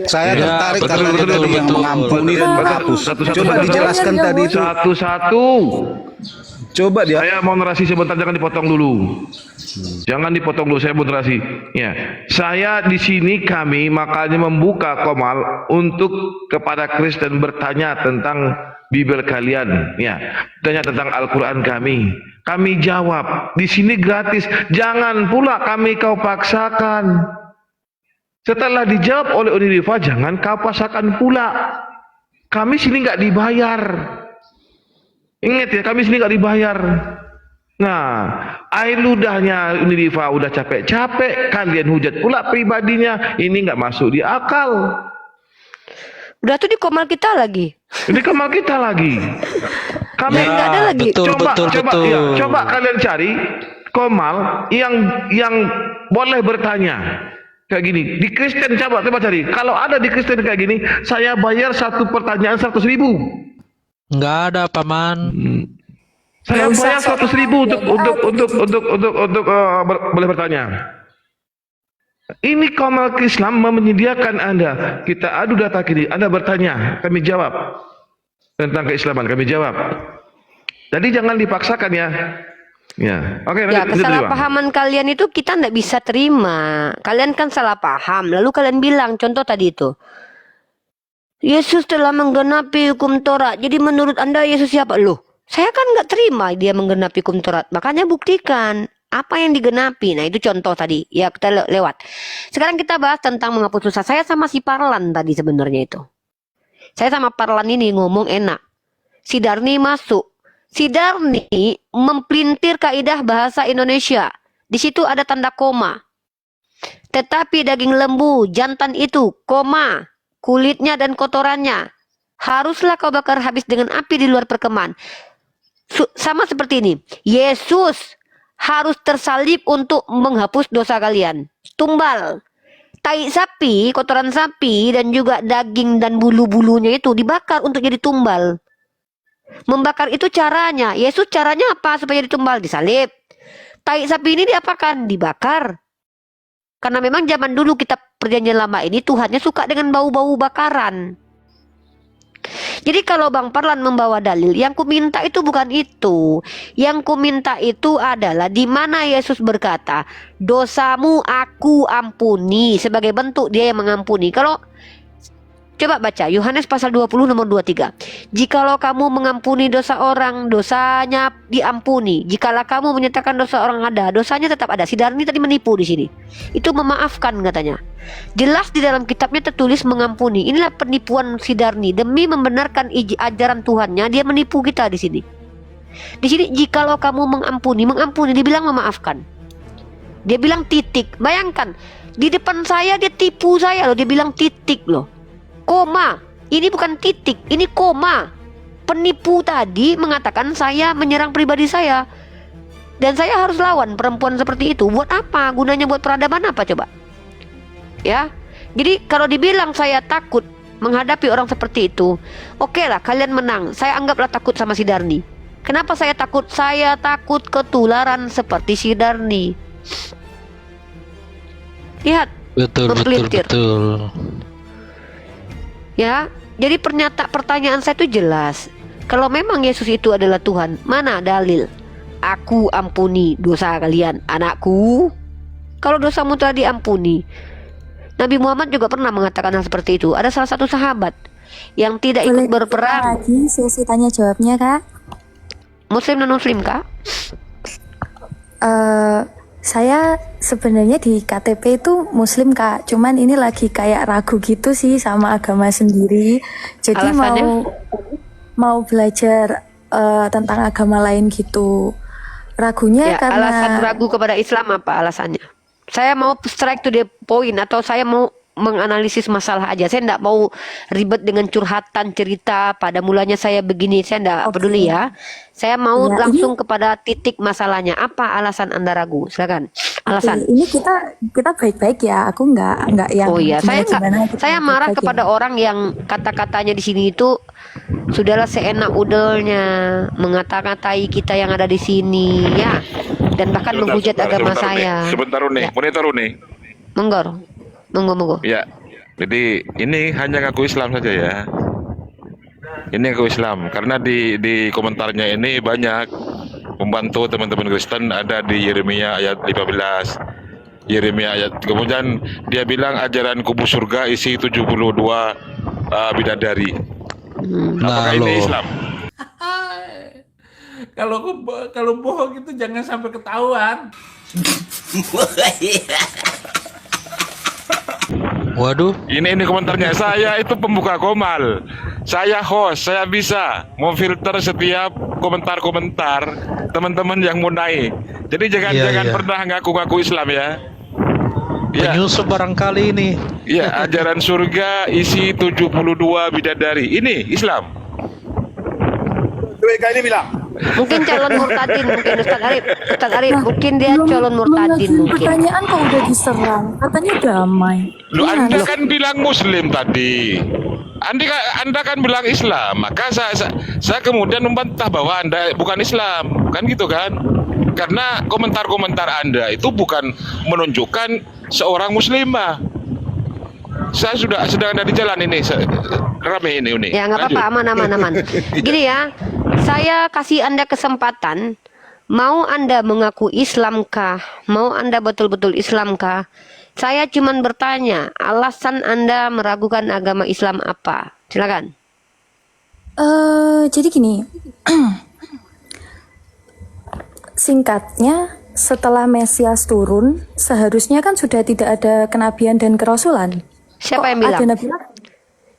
Saya tertarik karena betul, yang mengampuni dan menghapus. Coba dijelaskan tadi itu. Satu-satu. Coba dia. Saya mau narasi sebentar, jangan dipotong dulu. Jangan dipotong dulu, saya mau narasi. Ya, saya di sini kami makanya membuka Komal untuk kepada Kristen bertanya tentang Bible kalian. Ya, tanya tentang Al-Quran kami. Kami jawab. Di sini gratis. Jangan pula kami kau paksakan. Setelah dijawab oleh Uniriva, jangan kau paksakan pula. Kami sini nggak dibayar. Ingat ya, kami sini nggak dibayar. Nah, air ludahnya Uniriva udah capek-capek, kalian hujat pula pribadinya, ini nggak masuk di akal. Udah tuh di Komal kita lagi. Di Komal kita lagi. Kami nggak ada lagi. Coba kalian cari Komal yang boleh bertanya. Kayak gini, di Kristen coba cari. Kalau ada di Kristen kayak gini, saya bayar satu pertanyaan 100.000. Nggak ada, Paman. Saya bayar 100.000 untuk boleh bertanya. Ini Komal Islam menyediakan Anda. Kita adu data kini. Anda bertanya, kami jawab tentang keislaman. Kami jawab. Jadi jangan dipaksakan ya. Ya, oke. Ya, kesalahpahaman kalian itu kita nggak bisa terima. Kalian kan salah paham. Lalu kalian bilang, contoh tadi itu, Yesus telah menggenapi hukum Taurat. Jadi menurut Anda Yesus siapa? Loh, saya kan nggak terima dia menggenapi hukum Taurat. Makanya buktikan apa yang digenapi. Nah, itu contoh tadi. Ya, kita lewat. Sekarang kita bahas tentang menghapus dosa. Saya sama si Parlan tadi sebenarnya itu. Saya sama Parlan ini ngomong enak. Si Darni masuk. Si Darni mempelintir kaidah bahasa Indonesia. Di situ ada tanda koma. Tetapi daging lembu jantan itu, koma, kulitnya dan kotorannya haruslah kau bakar habis dengan api di luar perkemahan. Sama seperti ini. Yesus harus tersalib untuk menghapus dosa kalian. Tumbal. Tai sapi, kotoran sapi dan juga daging dan bulu-bulunya itu dibakar untuk jadi tumbal. Membakar itu caranya. Yesus caranya apa supaya ditumbal? Disalib. Tai sapi ini diapakan? Dibakar. Karena memang zaman dulu kita perjanjian lama ini Tuhannya suka dengan bau-bau bakaran. Jadi kalau Bang Parlan membawa dalil, yang ku minta itu bukan itu. Yang ku minta itu adalah di mana Yesus berkata, dosamu aku ampuni. Sebagai bentuk dia yang mengampuni. Kalau Coba baca Yohanes pasal 20 nomor 23. Jikalau kamu mengampuni dosa orang, dosanya diampuni. Jikalau kamu menyatakan dosa orang ada, dosanya tetap ada. Si Darni tadi menipu di sini. Itu memaafkan katanya. Jelas di dalam kitabnya tertulis mengampuni. Inilah penipuan si Darni demi membenarkan ajaran Tuhannya, dia menipu kita di sini. Di sini jikalau kamu mengampuni, dibilang memaafkan. Dia bilang titik. Bayangkan, di depan saya dia tipu saya loh, dia bilang titik loh. Koma, ini bukan titik, ini koma. Penipu tadi mengatakan saya menyerang pribadi saya. Dan saya harus lawan perempuan seperti itu. Buat apa? Gunanya buat peradaban apa coba? Ya. Jadi kalau dibilang saya takut menghadapi orang seperti itu, oke lah kalian menang. Saya anggaplah takut sama si Darni. Kenapa saya takut? Saya takut ketularan seperti si Darni. Lihat, mempelintir. Betul. Ya, jadi pertanyaan saya itu jelas. Kalau memang Yesus itu adalah Tuhan, mana dalil? Aku ampuni dosa kalian, anakku. Kalau dosamu telah diampuni. Nabi Muhammad juga pernah mengatakan hal seperti itu. Ada salah satu sahabat yang tidak ikut berperang. Lagi sesi tanya jawabnya, Kak. Muslim non Muslim, Kak? Saya sebenarnya di KTP itu Muslim, Kak. Cuman ini lagi kayak ragu gitu sih sama agama sendiri. Jadi Alasannya? mau belajar tentang agama lain gitu. Ragunya Ya, karena alasan ragu kepada Islam apa alasannya? Saya mau strike to the point atau saya mau menganalisis masalah aja. Saya tidak mau ribet dengan curhatan cerita. Pada mulanya saya begini, saya tidak peduli ya. Saya mau Ya, langsung kepada titik masalahnya. Apa alasan Anda ragu? Silakan. Alasan. ini kita baik-baik ya. Aku nggak yang Oh iya, gimana-gimana gitu. saya marah Baik-baik kepada ya. orang yang kata-katanya di sini itu sudahlah seenak udelnya mengata-katai kita yang ada di sini ya, dan bahkan menghujat agama saya. Sebentar nih, Ya. monitor nih. Monggo. Ya, jadi ini hanya ngaku Islam saja ya. Ini ngaku Islam karena di komentarnya ini banyak membantu teman-teman Kristen. Ada di Yeremia ayat 15, Yeremia ayat, kemudian dia bilang ajaran kubu surga isi 72 bidadari. Apakah ini Islam? Kalau bohong itu jangan sampai ketahuan. Waduh. Ini komentarnya. Saya itu pembuka Komal. Saya host. Saya bisa memfilter setiap komentar-komentar teman-teman yang mau naik. Jadi jangan pernah ngaku-ngaku Islam ya. Penyusup barangkali ini. Iya, ajaran surga isi 72 bidadari. Ini Islam. Ini bilang. Mungkin calon murtadin, mungkin Ustaz Arif, mungkin dia calon murtadin mungkin. Pertanyaan kok udah diserang, katanya damai. Loh, Anda kan bilang Muslim tadi. Anda kan bilang Islam, maka saya kemudian membantah bahwa Anda bukan Islam, kan gitu kan? Karena komentar-komentar Anda itu bukan menunjukkan seorang muslimah. Saya sedang ada di jalan ini, rame ini. Ya nggak apa-apa, aman. Gini ya, saya kasih Anda kesempatan. Mau Anda mengaku Islamkah? Mau Anda betul-betul Islamkah? Saya cuman bertanya, alasan Anda meragukan agama Islam apa? Silakan. Jadi gini, singkatnya, setelah Mesias turun, seharusnya kan sudah tidak ada kenabian dan kerasulan. Siapa yang bilang? Ada nabi lagi?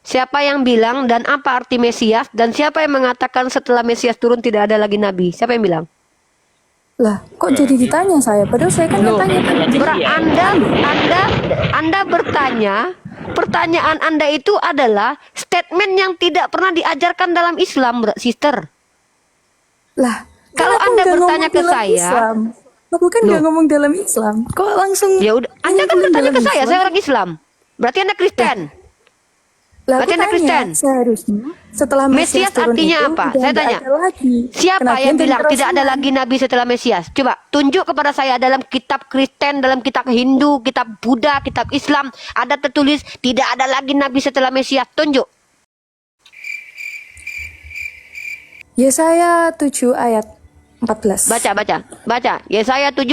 Siapa yang bilang dan apa arti Mesias? Dan siapa yang mengatakan setelah Mesias turun tidak ada lagi nabi? Siapa yang bilang? Lah, kok jadi ditanya saya? Padahal saya kan bertanya. Anda bertanya, pertanyaan Anda itu adalah statement yang tidak pernah diajarkan dalam Islam, sister. Lah, kalau kan Anda nggak bertanya ngomong ke dalam saya, Islam. Aku kan nggak ngomong dalam Islam. Kok langsung? Ya udah, Anda kan bertanya ke saya orang Islam. Berarti Anda Kristen. Lah, Berarti Anda Kristen. Seharusnya setelah Mesias turun artinya itu, apa? udah Saya nggak tanya. ada lagi Siapa kenabian yang dan bilang tidak ada kerasulan. lagi nabi setelah Mesias? Coba tunjuk kepada saya dalam kitab Kristen, dalam kitab Hindu, kitab Buddha, kitab Islam ada tertulis tidak ada lagi nabi setelah Mesias. Tunjuk. Yesaya 7 ayat 14. Baca. Yesaya 7.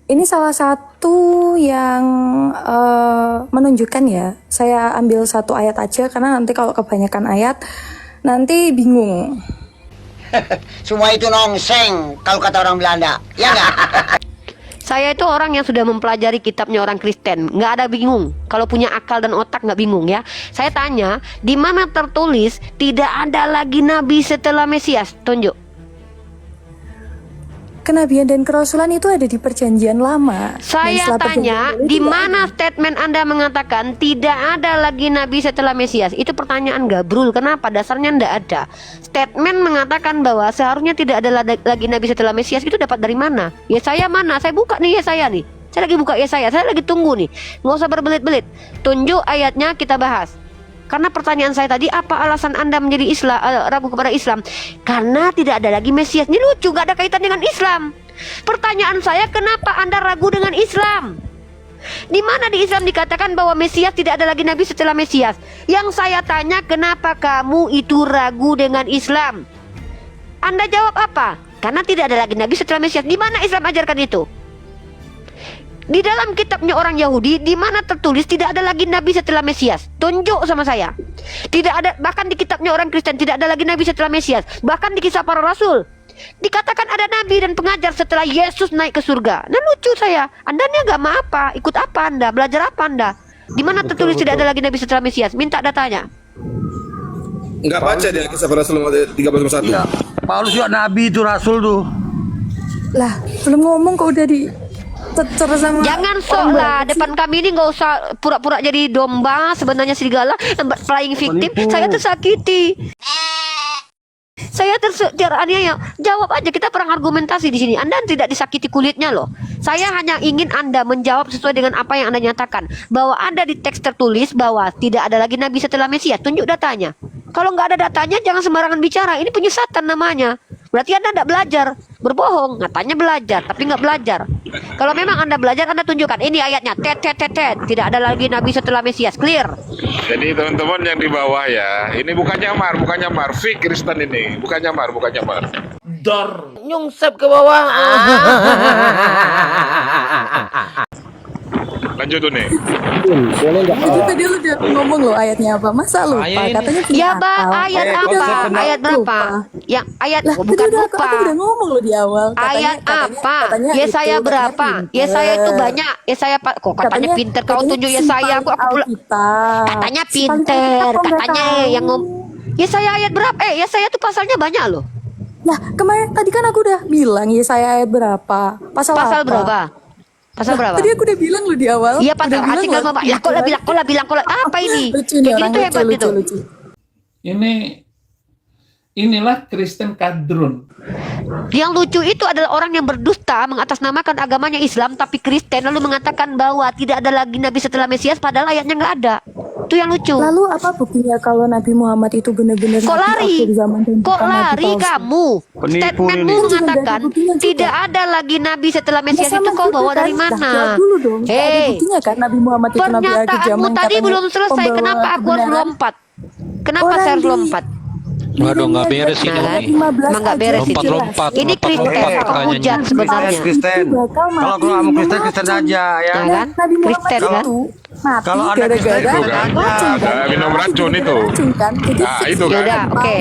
Ini salah satu yang menunjukkan ya. Saya ambil satu ayat aja karena nanti kalau kebanyakan ayat nanti bingung. Semua itu nongseng kalau kata orang Belanda, ya nggak? Saya itu orang yang sudah mempelajari kitabnya orang Kristen, nggak ada bingung. Kalau punya akal dan otak nggak bingung ya. Saya tanya, di mana tertulis tidak ada lagi nabi setelah Mesias? Tunjuk. Kenabian dan kerasulan itu ada di perjanjian lama. Saya tanya, di mana statement Anda mengatakan tidak ada lagi nabi setelah Mesias? Itu pertanyaan gabrul. Kenapa? Dasarnya ndak ada. Statement mengatakan bahwa seharusnya tidak ada lagi nabi setelah Mesias. Itu dapat dari mana? Ya saya mana? Saya buka nih ya saya nih. Saya lagi buka ya saya lagi tunggu nih. Nggak usah berbelit-belit. Tunjuk ayatnya, kita bahas. Karena pertanyaan saya tadi, apa alasan Anda menjadi ragu kepada Islam? Karena tidak ada lagi Mesias. Ini lucu, gak ada kaitan dengan Islam. Pertanyaan saya, kenapa Anda ragu dengan Islam? Di mana di Islam dikatakan bahwa Mesias tidak ada lagi Nabi setelah Mesias? Yang saya tanya, kenapa kamu itu ragu dengan Islam? Anda jawab apa? Karena tidak ada lagi Nabi setelah Mesias. Di mana Islam ajarkan itu? Di dalam kitabnya orang Yahudi, di mana tertulis tidak ada lagi nabi setelah Mesias? Tunjuk sama saya. Tidak ada, bahkan di kitabnya orang Kristen tidak ada lagi nabi setelah Mesias. Bahkan di kisah para rasul dikatakan ada nabi dan pengajar setelah Yesus naik ke surga. Nah lucu saya. Anda ini agama apa? Ikut apa Anda? Belajar apa Anda? Di mana tertulis tidak ada lagi nabi setelah Mesias? Minta datanya. Enggak baca dia kisah para rasul 13:1. Ya, Paulus juga nabi itu rasul tuh. Lah, belum ngomong kok udah di sama jangan sok lah depan kami ini, nggak usah pura-pura jadi domba, sebenarnya serigala, playing victim. Saya tersakiti, saya teraniaya. Jawab aja, kita perang argumentasi di sini. Anda tidak disakiti kulitnya loh. Saya hanya ingin Anda menjawab sesuai dengan apa yang Anda nyatakan, bahwa ada di teks tertulis bahwa tidak ada lagi nabi setelah Mesias. Tunjuk datanya. Kalau nggak ada datanya, jangan sembarangan bicara. Ini penyesatan namanya. Berarti Anda tidak belajar. Berbohong, katanya belajar, tapi nggak belajar. Kalau memang Anda belajar, Anda tunjukkan. Ini ayatnya, tidak ada lagi nabi setelah Mesias. Clear. Jadi teman-teman yang di bawah ya, ini bukan nyamar, fik Kristen ini, bukan nyamar. Dor. Nyungsep ke bawah. Lanjut tuh nih. Boleh nggak? Itu tadi lu udah ngomong loh ayatnya apa? Masa lupa? Katanya ya ayat apa? Ayat berapa? Yang ayat bukan lupa. Aku udah ngomong loh di awal. Ayat apa? Yesaya berapa? Yesaya itu banyak. Yesaya kok katanya pinter. Kau tunjuk Yesaya. Aku katanya pinter. Katanya yang Yesaya ayat berapa? Yesaya itu pasalnya banyak loh. Nah kemarin tadi kan aku udah bilang Yesaya ayat berapa? Pasal berapa? Pasal berapa? Tadi aku udah bilang lu di awal. Iya pasal artikel Bapak. Ya kok bilang apa ini? Lucu nih orang, hebat gitu. Lucu. Inilah Kristen kadrun. Yang lucu itu adalah orang yang berdusta mengatasnamakan agamanya Islam tapi Kristen, lalu mengatakan bahwa tidak ada lagi nabi setelah Mesias padahal ayatnya nggak ada. Itu yang lucu. Lalu apa buktinya kalau Nabi Muhammad itu benar-benar kok lari? Kok lari kamu? Statementmu mengatakan tidak ada lagi nabi setelah Mesias, itu kau bawa dari mana? Pernyataanmu tadi belum selesai. Kenapa aku harus lompat? Kenapa saya harus lompat? Waduh, nggak beres ini. Emang nggak beres itu. Ini Kristen, penghujat sebenarnya. Kristen. Kalau kamu Kristen aja ya. Kan? Kristen kan? Kalau ada Kristen ada minum racun itu. Nah, itu kan. Yaudah, oke.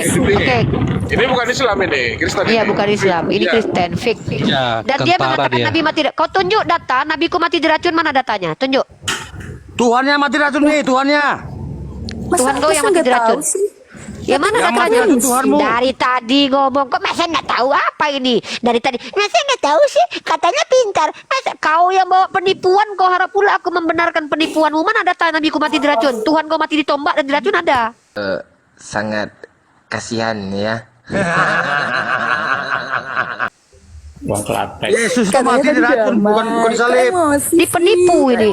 Ini bukan Islam ini, Kristen. Iya, bukan Islam. Ini Kristen, fake. Dan dia mengatakan Nabi mati. Kau tunjuk data Nabiku mati diracun, mana datanya? Tunjuk. Tuhannya mati diracun nih, Tuhannya. Tuhan kau yang mati diracun. Ya mana datanya? Dari tadi ngomong kok masa nggak tahu apa ini? Dari tadi masa nggak tahu sih? Katanya pintar. Masa kau yang bawa penipuan? Kau harap pula aku membenarkan penipuanmu? Mana data Nabiku mati diracun? Tuhan kau mati ditombak dan diracun ada? Sangat kasihan ya. Buang kelapa. Yesus itu mati diracun, bukan disalib. Di penipu ini.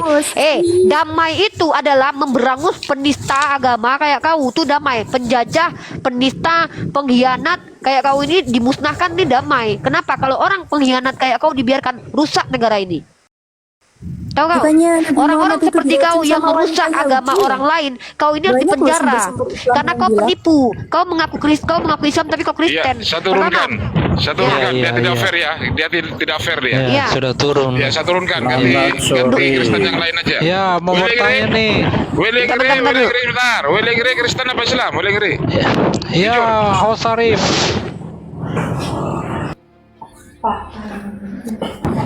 Damai itu adalah memberangus penista agama kayak kau tuh damai. Penjajah, penista, pengkhianat kayak kau ini dimusnahkan nih damai. Kenapa? Kalau orang pengkhianat kayak kau dibiarkan rusak negara ini. Tahu kau? Orang-orang seperti kau yang merusak agama orang lain, kau ini harus dipenjara. Karena kau penipu. Kau mengaku Islam tapi kau Kristen. Iya, saya turunkan. Saya turunkan, Iya, dia tidak iya. fair ya. Dia tidak fair dia. Ya, sudah turun. Ya, saya turunkan. Ganti Kristen yang lain aja. Ya, mau bertanya nih. Willing Ri, bentar. Willing Ri Kristen apa Islam? Willing Ri. Ya, Host Arif.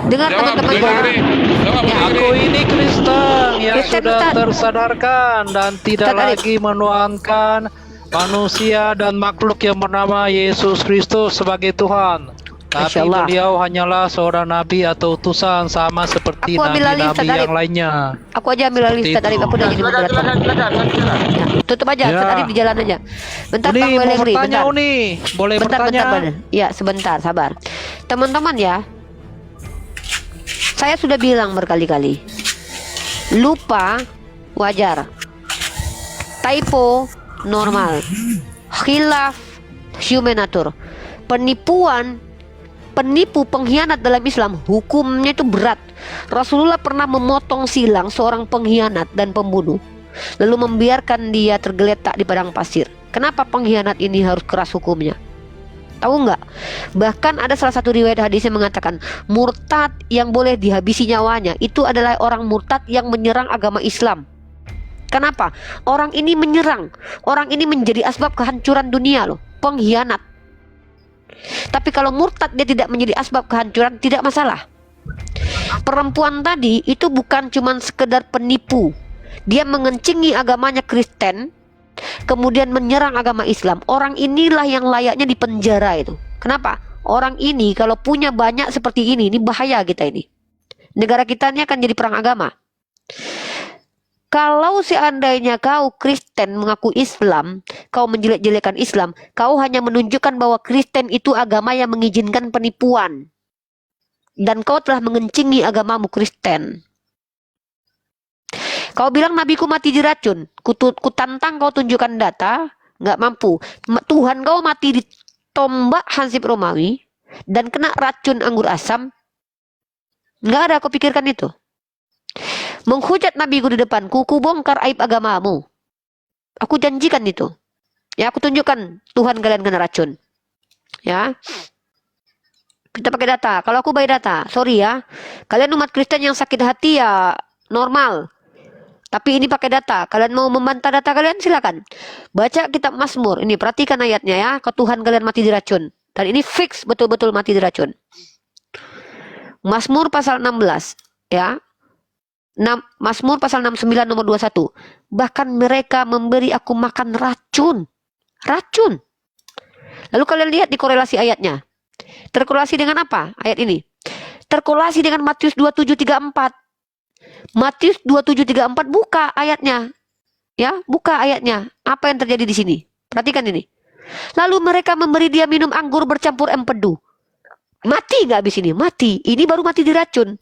Dengar Jawab, teman-teman Willing ya. Ri. Jawab, Willing Aku Ri. ini Kristen yang Kristen, sudah Ustaz. tersadarkan dan tidak Ustaz Arif. lagi menuhankan manusia dan makhluk yang bernama Yesus Kristus sebagai Tuhan. Tapi Masya Allah. beliau hanyalah seorang nabi atau utusan sama seperti Aku ambil alih, nabi-nabi Ustaz Arif. yang lainnya. Aku aja ambil alih Seperti Ustaz Arif, itu. aku udah jadi moderator. Ya, tutup aja, Ya. Ustaz Arif di jalan aja. Bentar Uni Bang mau Welengri, bertanya bentar. Uni, boleh Bentar, bertanya? bentar. Ya, sebentar, sabar. Teman-teman ya, saya sudah bilang berkali-kali, lupa wajar, typo normal, khilaf human nature, penipu pengkhianat dalam Islam hukumnya itu berat. Rasulullah pernah memotong silang seorang pengkhianat dan pembunuh, lalu membiarkan dia tergeletak di padang pasir. Kenapa pengkhianat ini harus keras hukumnya? Tahu nggak? Bahkan ada salah satu riwayat hadis yang mengatakan murtad yang boleh dihabisi nyawanya itu adalah orang murtad yang menyerang agama Islam. Kenapa? Orang ini menyerang, orang ini menjadi asbab kehancuran dunia loh, pengkhianat. Tapi kalau murtad dia tidak menjadi asbab kehancuran, tidak masalah. Perempuan tadi itu bukan cuma sekedar penipu. Dia mengencingi agamanya Kristen, kemudian menyerang agama Islam. Orang inilah yang layaknya dipenjara itu. Kenapa? Orang ini kalau punya banyak seperti ini bahaya kita ini. Negara kita ini akan jadi perang agama. Kalau seandainya kau Kristen mengaku Islam, kau menjelek-jelekan Islam, kau hanya menunjukkan bahwa Kristen itu agama yang mengizinkan penipuan. Dan kau telah mengencingi agamamu Kristen. Kau bilang nabiku mati diracun. Kutantang kau tunjukkan data, nggak mampu. Tuhan kau mati ditombak Hansip Romawi dan kena racun anggur asam. Nggak ada kau pikirkan itu. Menghujat nabiku di depanku, ku bongkar aib agamamu. Aku janjikan itu. Ya, aku tunjukkan Tuhan kalian kena racun. Ya. Kita pakai data. Kalau aku bayar data, sorry ya. Kalian umat Kristen yang sakit hati ya normal. Tapi ini pakai data. Kalian mau membantah data kalian silakan. Baca kitab Mazmur. Ini perhatikan ayatnya ya. Ke Tuhan kalian mati diracun. Dan ini fix betul-betul mati diracun. Mazmur pasal 16 ya. Mazmur pasal 69 nomor 21. Bahkan mereka memberi aku makan racun. Racun. Lalu kalian lihat di korelasi ayatnya. Terkorelasi dengan apa ayat ini? Terkorelasi dengan Matius 27:34. Matius 27:34 buka ayatnya. Ya, buka ayatnya. Apa yang terjadi di sini? Perhatikan ini. Lalu mereka memberi dia minum anggur bercampur empedu. Mati nggak habis ini? Mati. Ini baru mati diracun.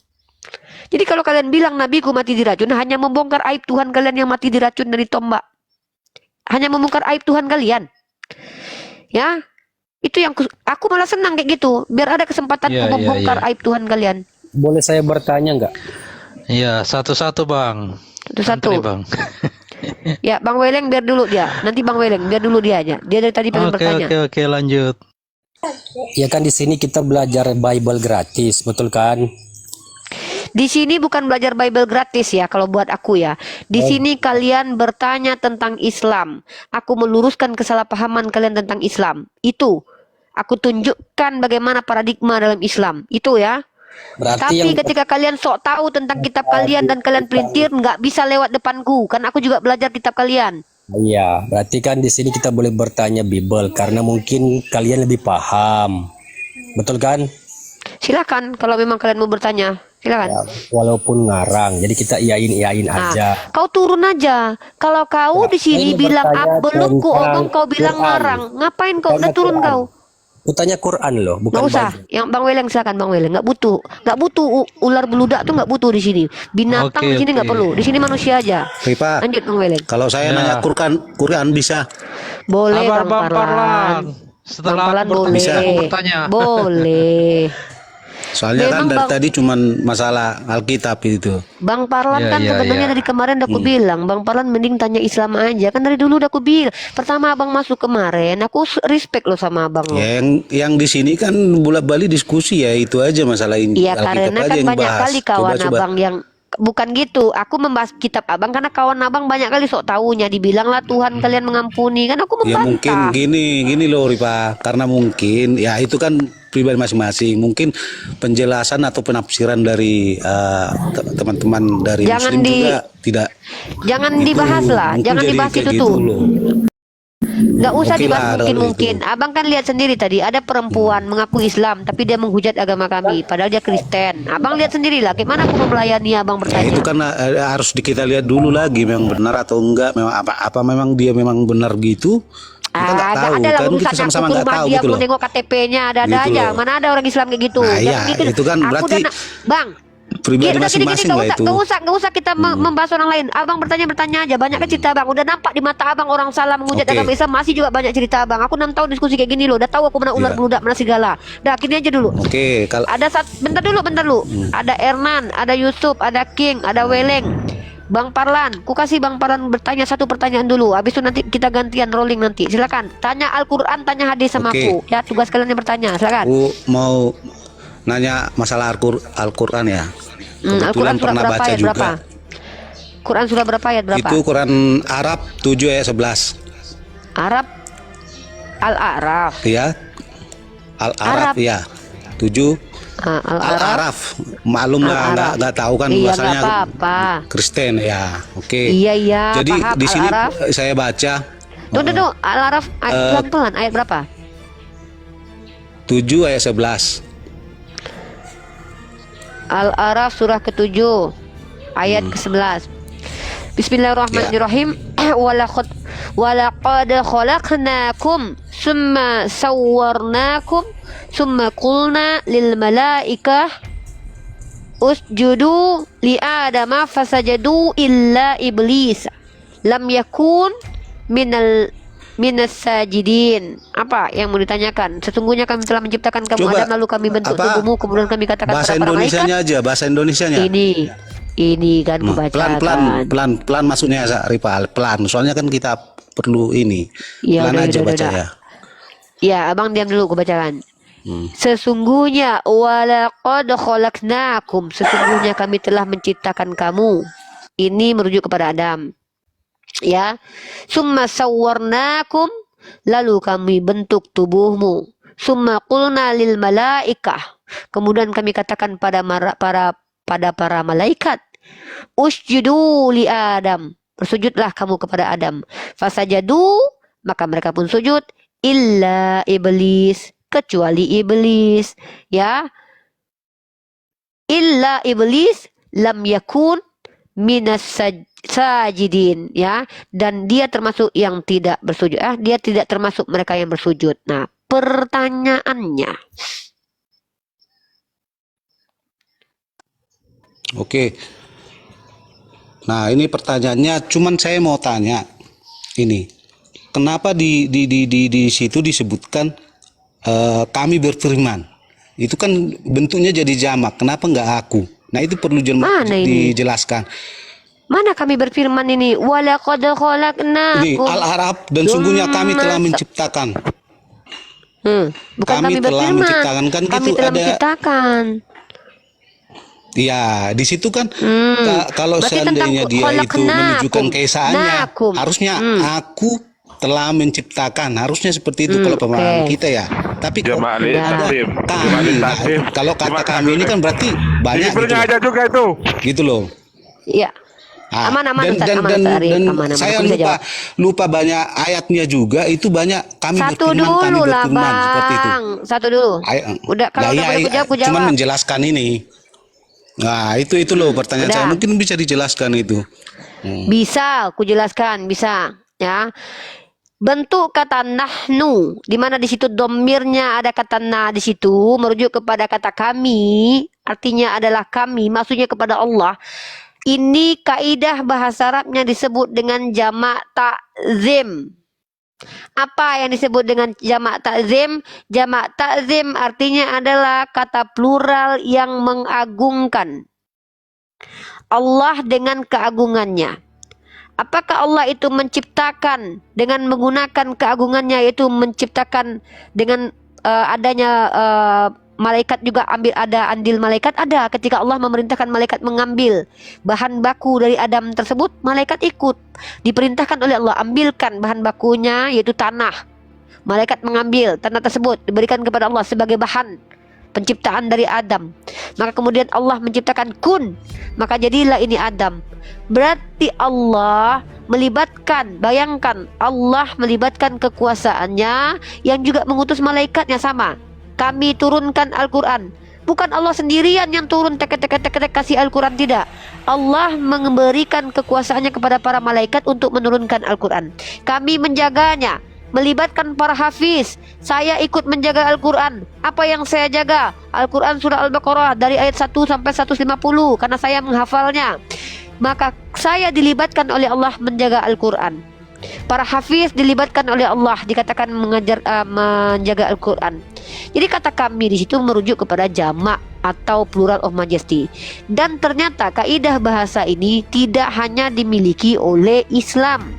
Jadi kalau kalian bilang nabiku mati diracun, hanya membongkar aib Tuhan kalian yang mati diracun dan ditombak. Hanya membongkar aib Tuhan kalian. Ya, itu yang aku malah senang kayak gitu. Biar ada kesempatan membongkar aib Tuhan kalian. Boleh saya bertanya nggak? Iya, satu-satu Bang. Satu-satu. Antri, Bang. Ya, Bang Weleng biar dulu dia. Nanti Bang Weleng biar dulu dia aja. Dia dari tadi pengen bertanya. Oke, lanjut. Ya kan di sini kita belajar Bible gratis, betul kan? Di sini bukan belajar Bible gratis ya kalau buat aku ya. Di sini kalian bertanya tentang Islam. Aku meluruskan kesalahpahaman kalian tentang Islam. Itu. Aku tunjukkan bagaimana paradigma dalam Islam. Itu ya. Berarti Tapi ketika kalian sok tahu tentang kitab kalian dan kalian pelintir, nggak bisa lewat depanku. Kan aku juga belajar kitab kalian. Iya, berarti kan di sini kita boleh bertanya Bible karena mungkin kalian lebih paham. Betul kan? Silakan kalau memang kalian mau bertanya. Silakan. Ya, walaupun ngarang, jadi kita iyain aja. Kau turun aja. Kalau kau di sini ini bilang bertanya belum ku tentang omong, kau bilang Quran. ngarang. Ngapain kau? Udah turun kau. Kutanya Quran loh, bukan Nggak usah. Bible. Yang Bang Weleng silakan Bang Weleng. Nggak butuh ular beludak tuh nggak butuh di sini. Binatang Oke, di sini nggak oke. perlu. Di sini manusia aja. Ripa, Lanjut Bang Weleng. kalau saya nanya Quran bisa? Boleh Sabar, Bang Parlan. Setelah Bang Parlan aku boleh. bertanya, aku bertanya. Boleh. Soalnya kan Memang dari Bang, tadi cuman masalah Alkitab itu. Bang Parlan Ya, kan ya, sebenarnya ya. dari kemarin udah aku bilang, Bang Parlan mending tanya Islam aja. Kan dari dulu udah aku bilang. Pertama Abang masuk kemarin, aku respect loh sama Abang loh. Ya, yang di sini kan bolak-balik diskusi ya itu aja masalah ini. Iya, Alkitab karena aja kan yang banyak bahas. kali kawan Coba. Abang yang bukan gitu. Aku membahas kitab Abang karena kawan Abang banyak kali sok tahunya dibilanglah Tuhan kalian mengampuni. Kan aku Ya mungkin membantah. gini loh Rifa, karena mungkin ya itu kan pribadi masing-masing. Mungkin penjelasan atau penafsiran dari teman-teman dari Jangan Muslim di- juga tidak. Jangan itu dibahas lah, mungkin jangan jadi dibahas kayak itu gitu tuh. loh. Gak usah Oke dibahas lah, kalau mungkin. Abang kan lihat sendiri tadi ada perempuan mengaku Islam tapi dia menghujat agama kami padahal dia Kristen. Abang lihat sendiri lah gimana aku mau melayani Abang Ya bertanya. itu kan harus kita lihat dulu lagi memang benar atau enggak, memang apa memang dia memang benar gitu. Kita nggak Gak tahu ada lah kan, kita urusannya aku sama-sama ke nggak rumah tahu dia gitu aku loh. nengok KTP-nya ada Gitu aja. loh. Mana ada orang Islam kayak gitu. Nah, Jangan iya, gitu. itu kan Aku berarti Bang, pribadi udah gini-gini masing-masing gak lah usah, itu. gak usah kita membahas orang lain. Abang bertanya aja. Banyak kan cerita Abang. Udah nampak di mata Abang orang salah menghujat Oke. agama Islam masih juga banyak cerita Abang. Aku 6 tahun diskusi kayak gini loh. Udah tahu aku mana ular Iya. beludak mana segala. Dah gini aja dulu. Oke, kalau Bentar dulu. Ada Ernan, ada Yusuf, ada King, ada Weleng. Bang Parlan, ku kasih Bang Parlan bertanya satu pertanyaan dulu. Habis itu nanti kita gantian rolling nanti. Silakan. Tanya Al-Qur'an, tanya hadis sama Oke. aku. Ya, tugas kalian yang bertanya. Silakan. aku mau nanya masalah Al-Qur'an ya. Al-Quran Kebetulan surah pernah berapa baca ayat juga. berapa? Quran surah berapa ayat berapa? Itu Quran Arab 7 ayat 11. Arab Al-A'raf. Ya. Al-Arab Arab. ya. 7 Al-Araf. Al-Araf. Maklum lah Al-Araf. nggak tahu kan Iya, bahasanya nggak apa-apa. Kristen ya. Oke. Iya, Jadi paham, di sini Al-Araf. saya baca Tuh, Al-Araf pelan-pelan ayat berapa? 7 ayat 11. Al-Araf surah ke-7 ayat ke-11. Bismillahirrahmanirrahim. Walaqad khalaqnakum summa sawwarnakum summa qulna lil malaikah usjudu li adama fasajadu illa iblis lam yakun minas sajidin. Apa yang mau ditanyakan? Sesungguhnya kami telah menciptakan kamu Coba, Adam lalu kami bentuk apa, tubuhmu kemudian kami katakan bahasa kepada para malaikat. Indonesianya aja, bahasa Indonesianya. Ini kan kubacakan. Pelan masuknya Ripa, pelan. Soalnya kan kita perlu ini. Ya, Pelan udah, aja udah, baca udah. ya. Ya, Abang diam dulu kubacakan. Sesungguhnya walaqad khalaqnakum, sesungguhnya kami telah menciptakan kamu. Ini merujuk kepada Adam. Ya. Summa sawwarnakum, lalu kami bentuk tubuhmu. Summa qulna lil malaikah, kemudian kami katakan pada para malaikat, usjudu li Adam, bersujudlah kamu kepada Adam. Fasajadu, maka mereka pun sujud, illa iblis, kecuali iblis, ya. Illa iblis lam yakun minas sajidin, ya, dan dia termasuk yang tidak bersujud. Dia tidak termasuk mereka yang bersujud. Nah, pertanyaannya, Oke. Nah, ini pertanyaannya, cuman saya mau tanya ini. Kenapa di situ disebutkan kami berfirman? Itu kan bentuknya jadi jamak. Kenapa nggak aku? Nah, itu perlu dijelaskan. mana kami berfirman ini? Walaqad Ini khalaqnakum. Al-Arab, dan sungguhnya kami telah menciptakan. Bukan kami telah berfirman. menciptakan, kan Kami gitu telah ada. menciptakan. Ya, di situ kan kalau Berarti seandainya tentang dia itu khalaqnakum. menunjukkan keesaannya, Nakum. harusnya aku telah menciptakan, harusnya seperti itu kalau pemahaman kita ya. Tapi kok ada kami, nah, kalau kata kami ini kan berarti banyak gitu, ada juga itu. gitu loh. Iya. Ah, Aman, Ustaz, dan Arif. Aman. saya Aku bisa lupa banyak ayatnya juga, itu banyak kami Satu berfirman, kami dulu lah, berfirman seperti itu. Bang. Satu dulu. Udah, kalau udah boleh ku jawab. Cuman menjelaskan ini. Nah, itu loh pertanyaan Udah. saya, mungkin bisa dijelaskan itu. Bisa, ku jelaskan, bisa, ya. Bentuk kata nahnu, di mana di situ domirnya ada kata na di situ, merujuk kepada kata kami, artinya adalah kami, maksudnya kepada Allah. Ini kaidah bahasa Arabnya disebut dengan jamak ta'zim. Apa yang disebut dengan jamak takzim? Jamak takzim artinya adalah kata plural yang mengagungkan Allah dengan keagungannya. Apakah Allah itu menciptakan dengan menggunakan keagungannya, yaitu menciptakan dengan adanya malaikat juga ada andil malaikat? Ada. Ketika Allah memerintahkan malaikat mengambil bahan baku dari Adam tersebut, malaikat ikut. Diperintahkan oleh Allah, ambilkan bahan bakunya yaitu tanah. Malaikat mengambil tanah tersebut, diberikan kepada Allah sebagai bahan penciptaan dari Adam. Maka kemudian Allah menciptakan kun, maka jadilah ini Adam. Berarti Allah melibatkan, bayangkan Allah melibatkan kekuasaannya yang juga mengutus malaikatnya. Sama, kami turunkan Al-Quran. Bukan Allah sendirian yang turun tek kasih Al-Quran, tidak. Allah memberikan kekuasaannya kepada para malaikat untuk menurunkan Al-Quran. Kami menjaganya, melibatkan para hafiz. Saya ikut menjaga Al-Quran. Apa yang saya jaga? Al-Quran surah Al-Baqarah dari ayat 1 sampai 150 karena saya menghafalnya. Maka saya dilibatkan oleh Allah menjaga Al-Quran. Para hafiz dilibatkan oleh Allah, dikatakan menjaga Al-Quran. Jadi kata kami di situ merujuk kepada jamak atau plural of majesty. Dan ternyata kaidah bahasa ini tidak hanya dimiliki oleh Islam.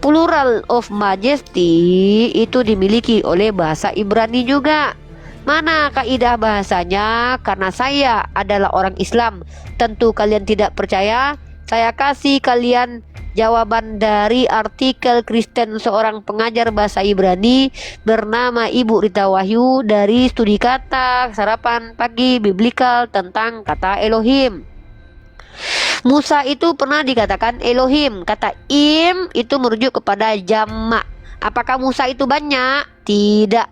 Plural of majesty itu dimiliki oleh bahasa Ibrani juga. Mana kaidah bahasanya? Karena saya adalah orang Islam, tentu kalian tidak percaya. Saya kasih kalian jawaban dari artikel Kristen seorang pengajar bahasa Ibrani bernama Ibu Rita Wahyu dari studi kata sarapan pagi biblikal tentang kata Elohim. Musa itu pernah dikatakan Elohim. Kata im itu merujuk kepada jamak. Apakah Musa itu banyak? Tidak.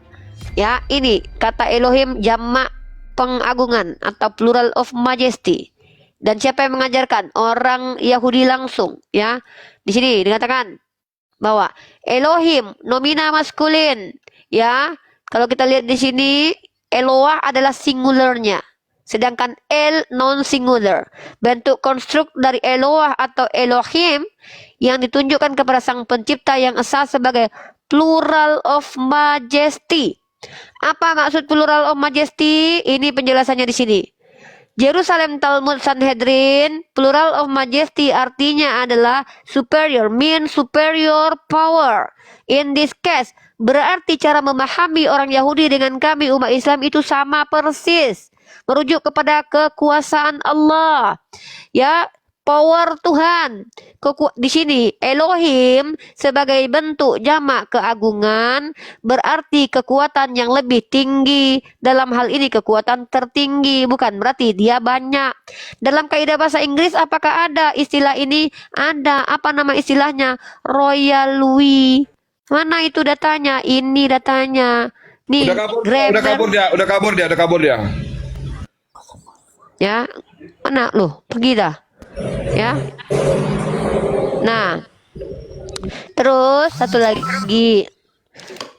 Ya, ini kata Elohim jamak pengagungan atau plural of majesty. Dan siapa yang mengajarkan? Orang Yahudi langsung, ya. Di sini dikatakan bahwa Elohim nomina maskulin, ya. Kalau kita lihat di sini Eloah adalah singularnya, sedangkan El non singular. Bentuk konstruk dari Eloah atau Elohim yang ditunjukkan kepada sang pencipta yang esa sebagai plural of majesty. Apa maksud plural of majesty? Ini penjelasannya di sini. Jerusalem Talmud Sanhedrin, plural of majesty artinya adalah superior, mean superior power. In this case, berarti cara memahami orang Yahudi dengan kami umat Islam itu sama persis, merujuk kepada kekuasaan Allah. Ya, power Tuhan. Di sini Elohim sebagai bentuk jamak keagungan berarti kekuatan yang lebih tinggi. Dalam hal ini kekuatan tertinggi, bukan berarti dia banyak. Dalam kaidah bahasa Inggris apakah ada istilah ini? Ada. Apa nama istilahnya? Royal we. Mana itu datanya? Ini datanya. Nih, udah kabur dia. Ya, mana loh? Pergi dah. Ya. Nah, terus satu lagi,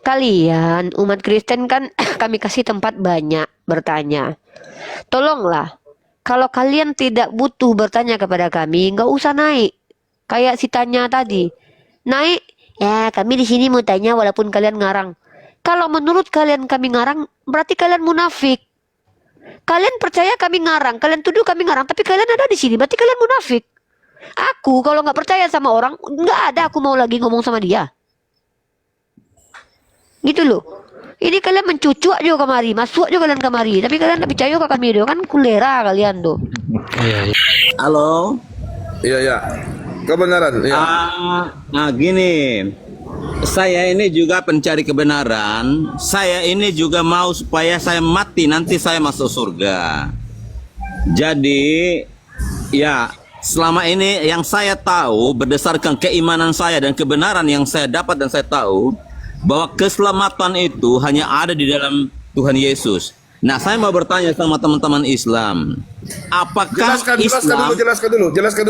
kalian umat Kristen kan kami kasih tempat banyak bertanya. Tolonglah, kalau kalian tidak butuh bertanya kepada kami, nggak usah naik. Kayak si tanya tadi, naik. Ya, kami di sini mau tanya walaupun kalian ngarang. Kalau menurut kalian kami ngarang, berarti kalian munafik. Kalian percaya kami ngarang, kalian tuduh kami ngarang, tapi kalian ada di sini, berarti kalian munafik. Aku kalau nggak percaya sama orang, nggak ada aku mau lagi ngomong sama dia. Gitu loh. Ini kalian mencucuk aja kemari, masuk aja kalian kemari, tapi kalian nggak percaya ke kami doh, kan kulera kalian tuh. Halo. Iya. Kebenaran. Ya. Nah gini, saya ini juga pencari kebenaran. Saya ini juga mau supaya saya mati nanti saya masuk surga. Jadi ya selama ini yang saya tahu berdasarkan keimanan saya dan kebenaran yang saya dapat dan saya tahu bahwa keselamatan itu hanya ada di dalam Tuhan Yesus. Nah, saya mau bertanya sama teman-teman Islam, apakah Jelaskan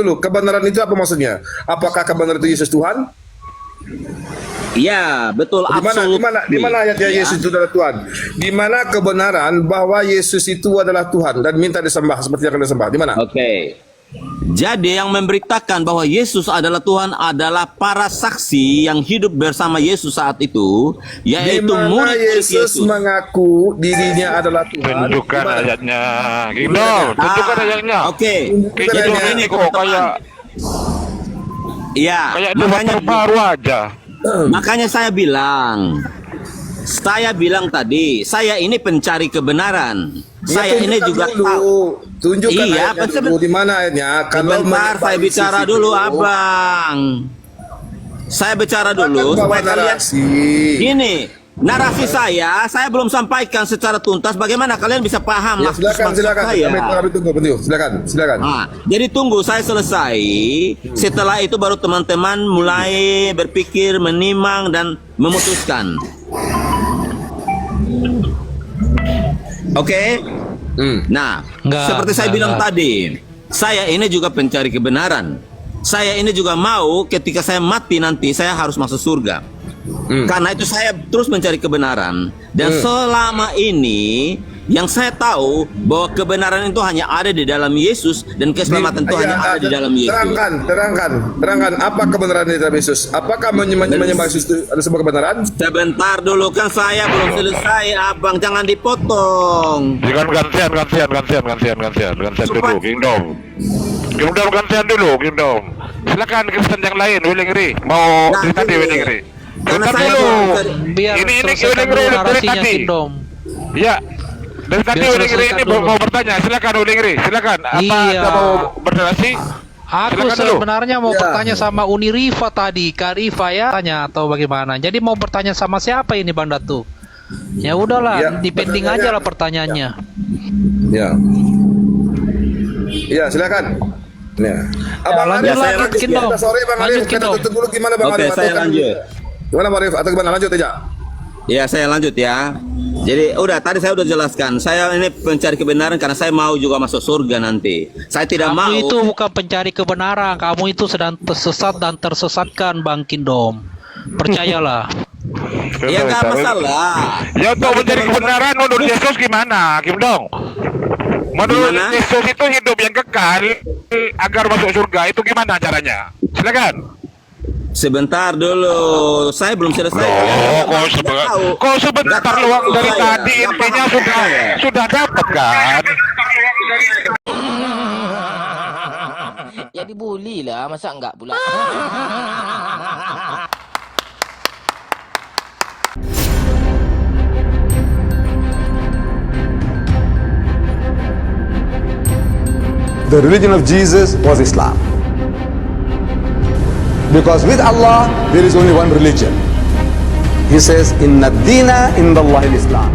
dulu. Kebenaran itu apa maksudnya? Apakah kebenaran itu Yesus Tuhan? Ya, betul. Di mana ayatnya Yesus itu adalah Tuhan? Di mana kebenaran bahwa Yesus itu adalah Tuhan dan minta disembah seperti yang disembah? Di mana? Oke. Jadi yang memberitakan bahwa Yesus adalah Tuhan adalah para saksi yang hidup bersama Yesus saat itu, yaitu Di mana murid Yesus mengaku dirinya adalah Tuhan. Tunjukkan ayatnya. Gindong, tunjukkan ayatnya. Oke. Gindong ini kok kayak Ya, kayak makanya baru aja. Makanya saya bilang tadi, saya ini pencari kebenaran. Saya ini juga tahu. Tunjukkan Iya, ayatnya dulu. Di mana ayatnya? Sebentar, saya bicara dulu, Abang. Saya bicara dulu supaya kalian. Gini, narasi saya belum sampaikan secara tuntas. Bagaimana kalian bisa paham Ya, silakan. saya? Kami tunggu, penyu. Silakan. Nah, jadi tunggu saya selesai. Setelah itu baru teman-teman mulai berpikir, menimang dan memutuskan. Oke? Nah, seperti saya bilang tadi, saya ini juga pencari kebenaran. Saya ini juga mau ketika saya mati nanti saya harus masuk surga. Karena itu saya terus mencari kebenaran. Dan selama ini yang saya tahu bahwa kebenaran itu hanya ada di dalam Yesus dan keselamatan itu hanya ada di dalam Yesus. Terangkan apa kebenaran di dalam Yesus? Apakah menyembah Yesus itu ada sebuah kebenaran? Sebentar dulu, kan saya belum selesai, Abang, jangan dipotong. Jangan gantian dulu, Gindong. Gindong gantian dulu, Gindong. Silakan Kristen yang lain, Willing Ri. Mau cerita di Willing Ri. Karena Bentar saya dulu. Biar Ini selesaikan Willing dulu Ri dari narasinya, tadi. Gindong. Ya. Dari tadi Biar Willing Ri selesaikan ini dulu. mau bertanya. Silakan Willing Ri, silakan. Apa Iya. Anda mau bernarasi? Aku Silakan dulu. sebenarnya mau bertanya sama Uni Rifa tadi, Kak Rifa ya, tanya atau bagaimana. Jadi mau bertanya sama siapa ini Bang Datu? Ya udahlah, dipending aja lah pertanyaannya. Ya, silakan. Ya. Abang lanjut Arif, lagi, lanjut. Gindong. Kita sore Bang Lanjut, Arif, kita Gindong. tutup dulu gimana Bang Oke, Arif? saya lanjut. Gimana Bang Arif? Atau gimana lanjut aja? Ya, saya lanjut ya. Jadi tadi saya udah jelaskan. Saya ini pencari kebenaran karena saya mau juga masuk surga nanti. Saya tidak mau. Kamu itu bukan pencari kebenaran, kamu itu sedang tersesat dan tersesatkan Bang Kindom. Percayalah. Ya nggak masalah. Ya untuk mencari kebenaran menurut Yesus gimana, Gindong? Menurut Yesus itu hidup yang kekal agar masuk surga itu gimana caranya? Silakan. Sebentar dulu, saya belum selesai. Kok sebentar luang dari tadi intinya sudah dapat kan? Ya dibully lah, masa enggak pula? The religion of Jesus was Islam. Because with Allah, there is only one religion. He says, Inna dina indallahi al-Islam.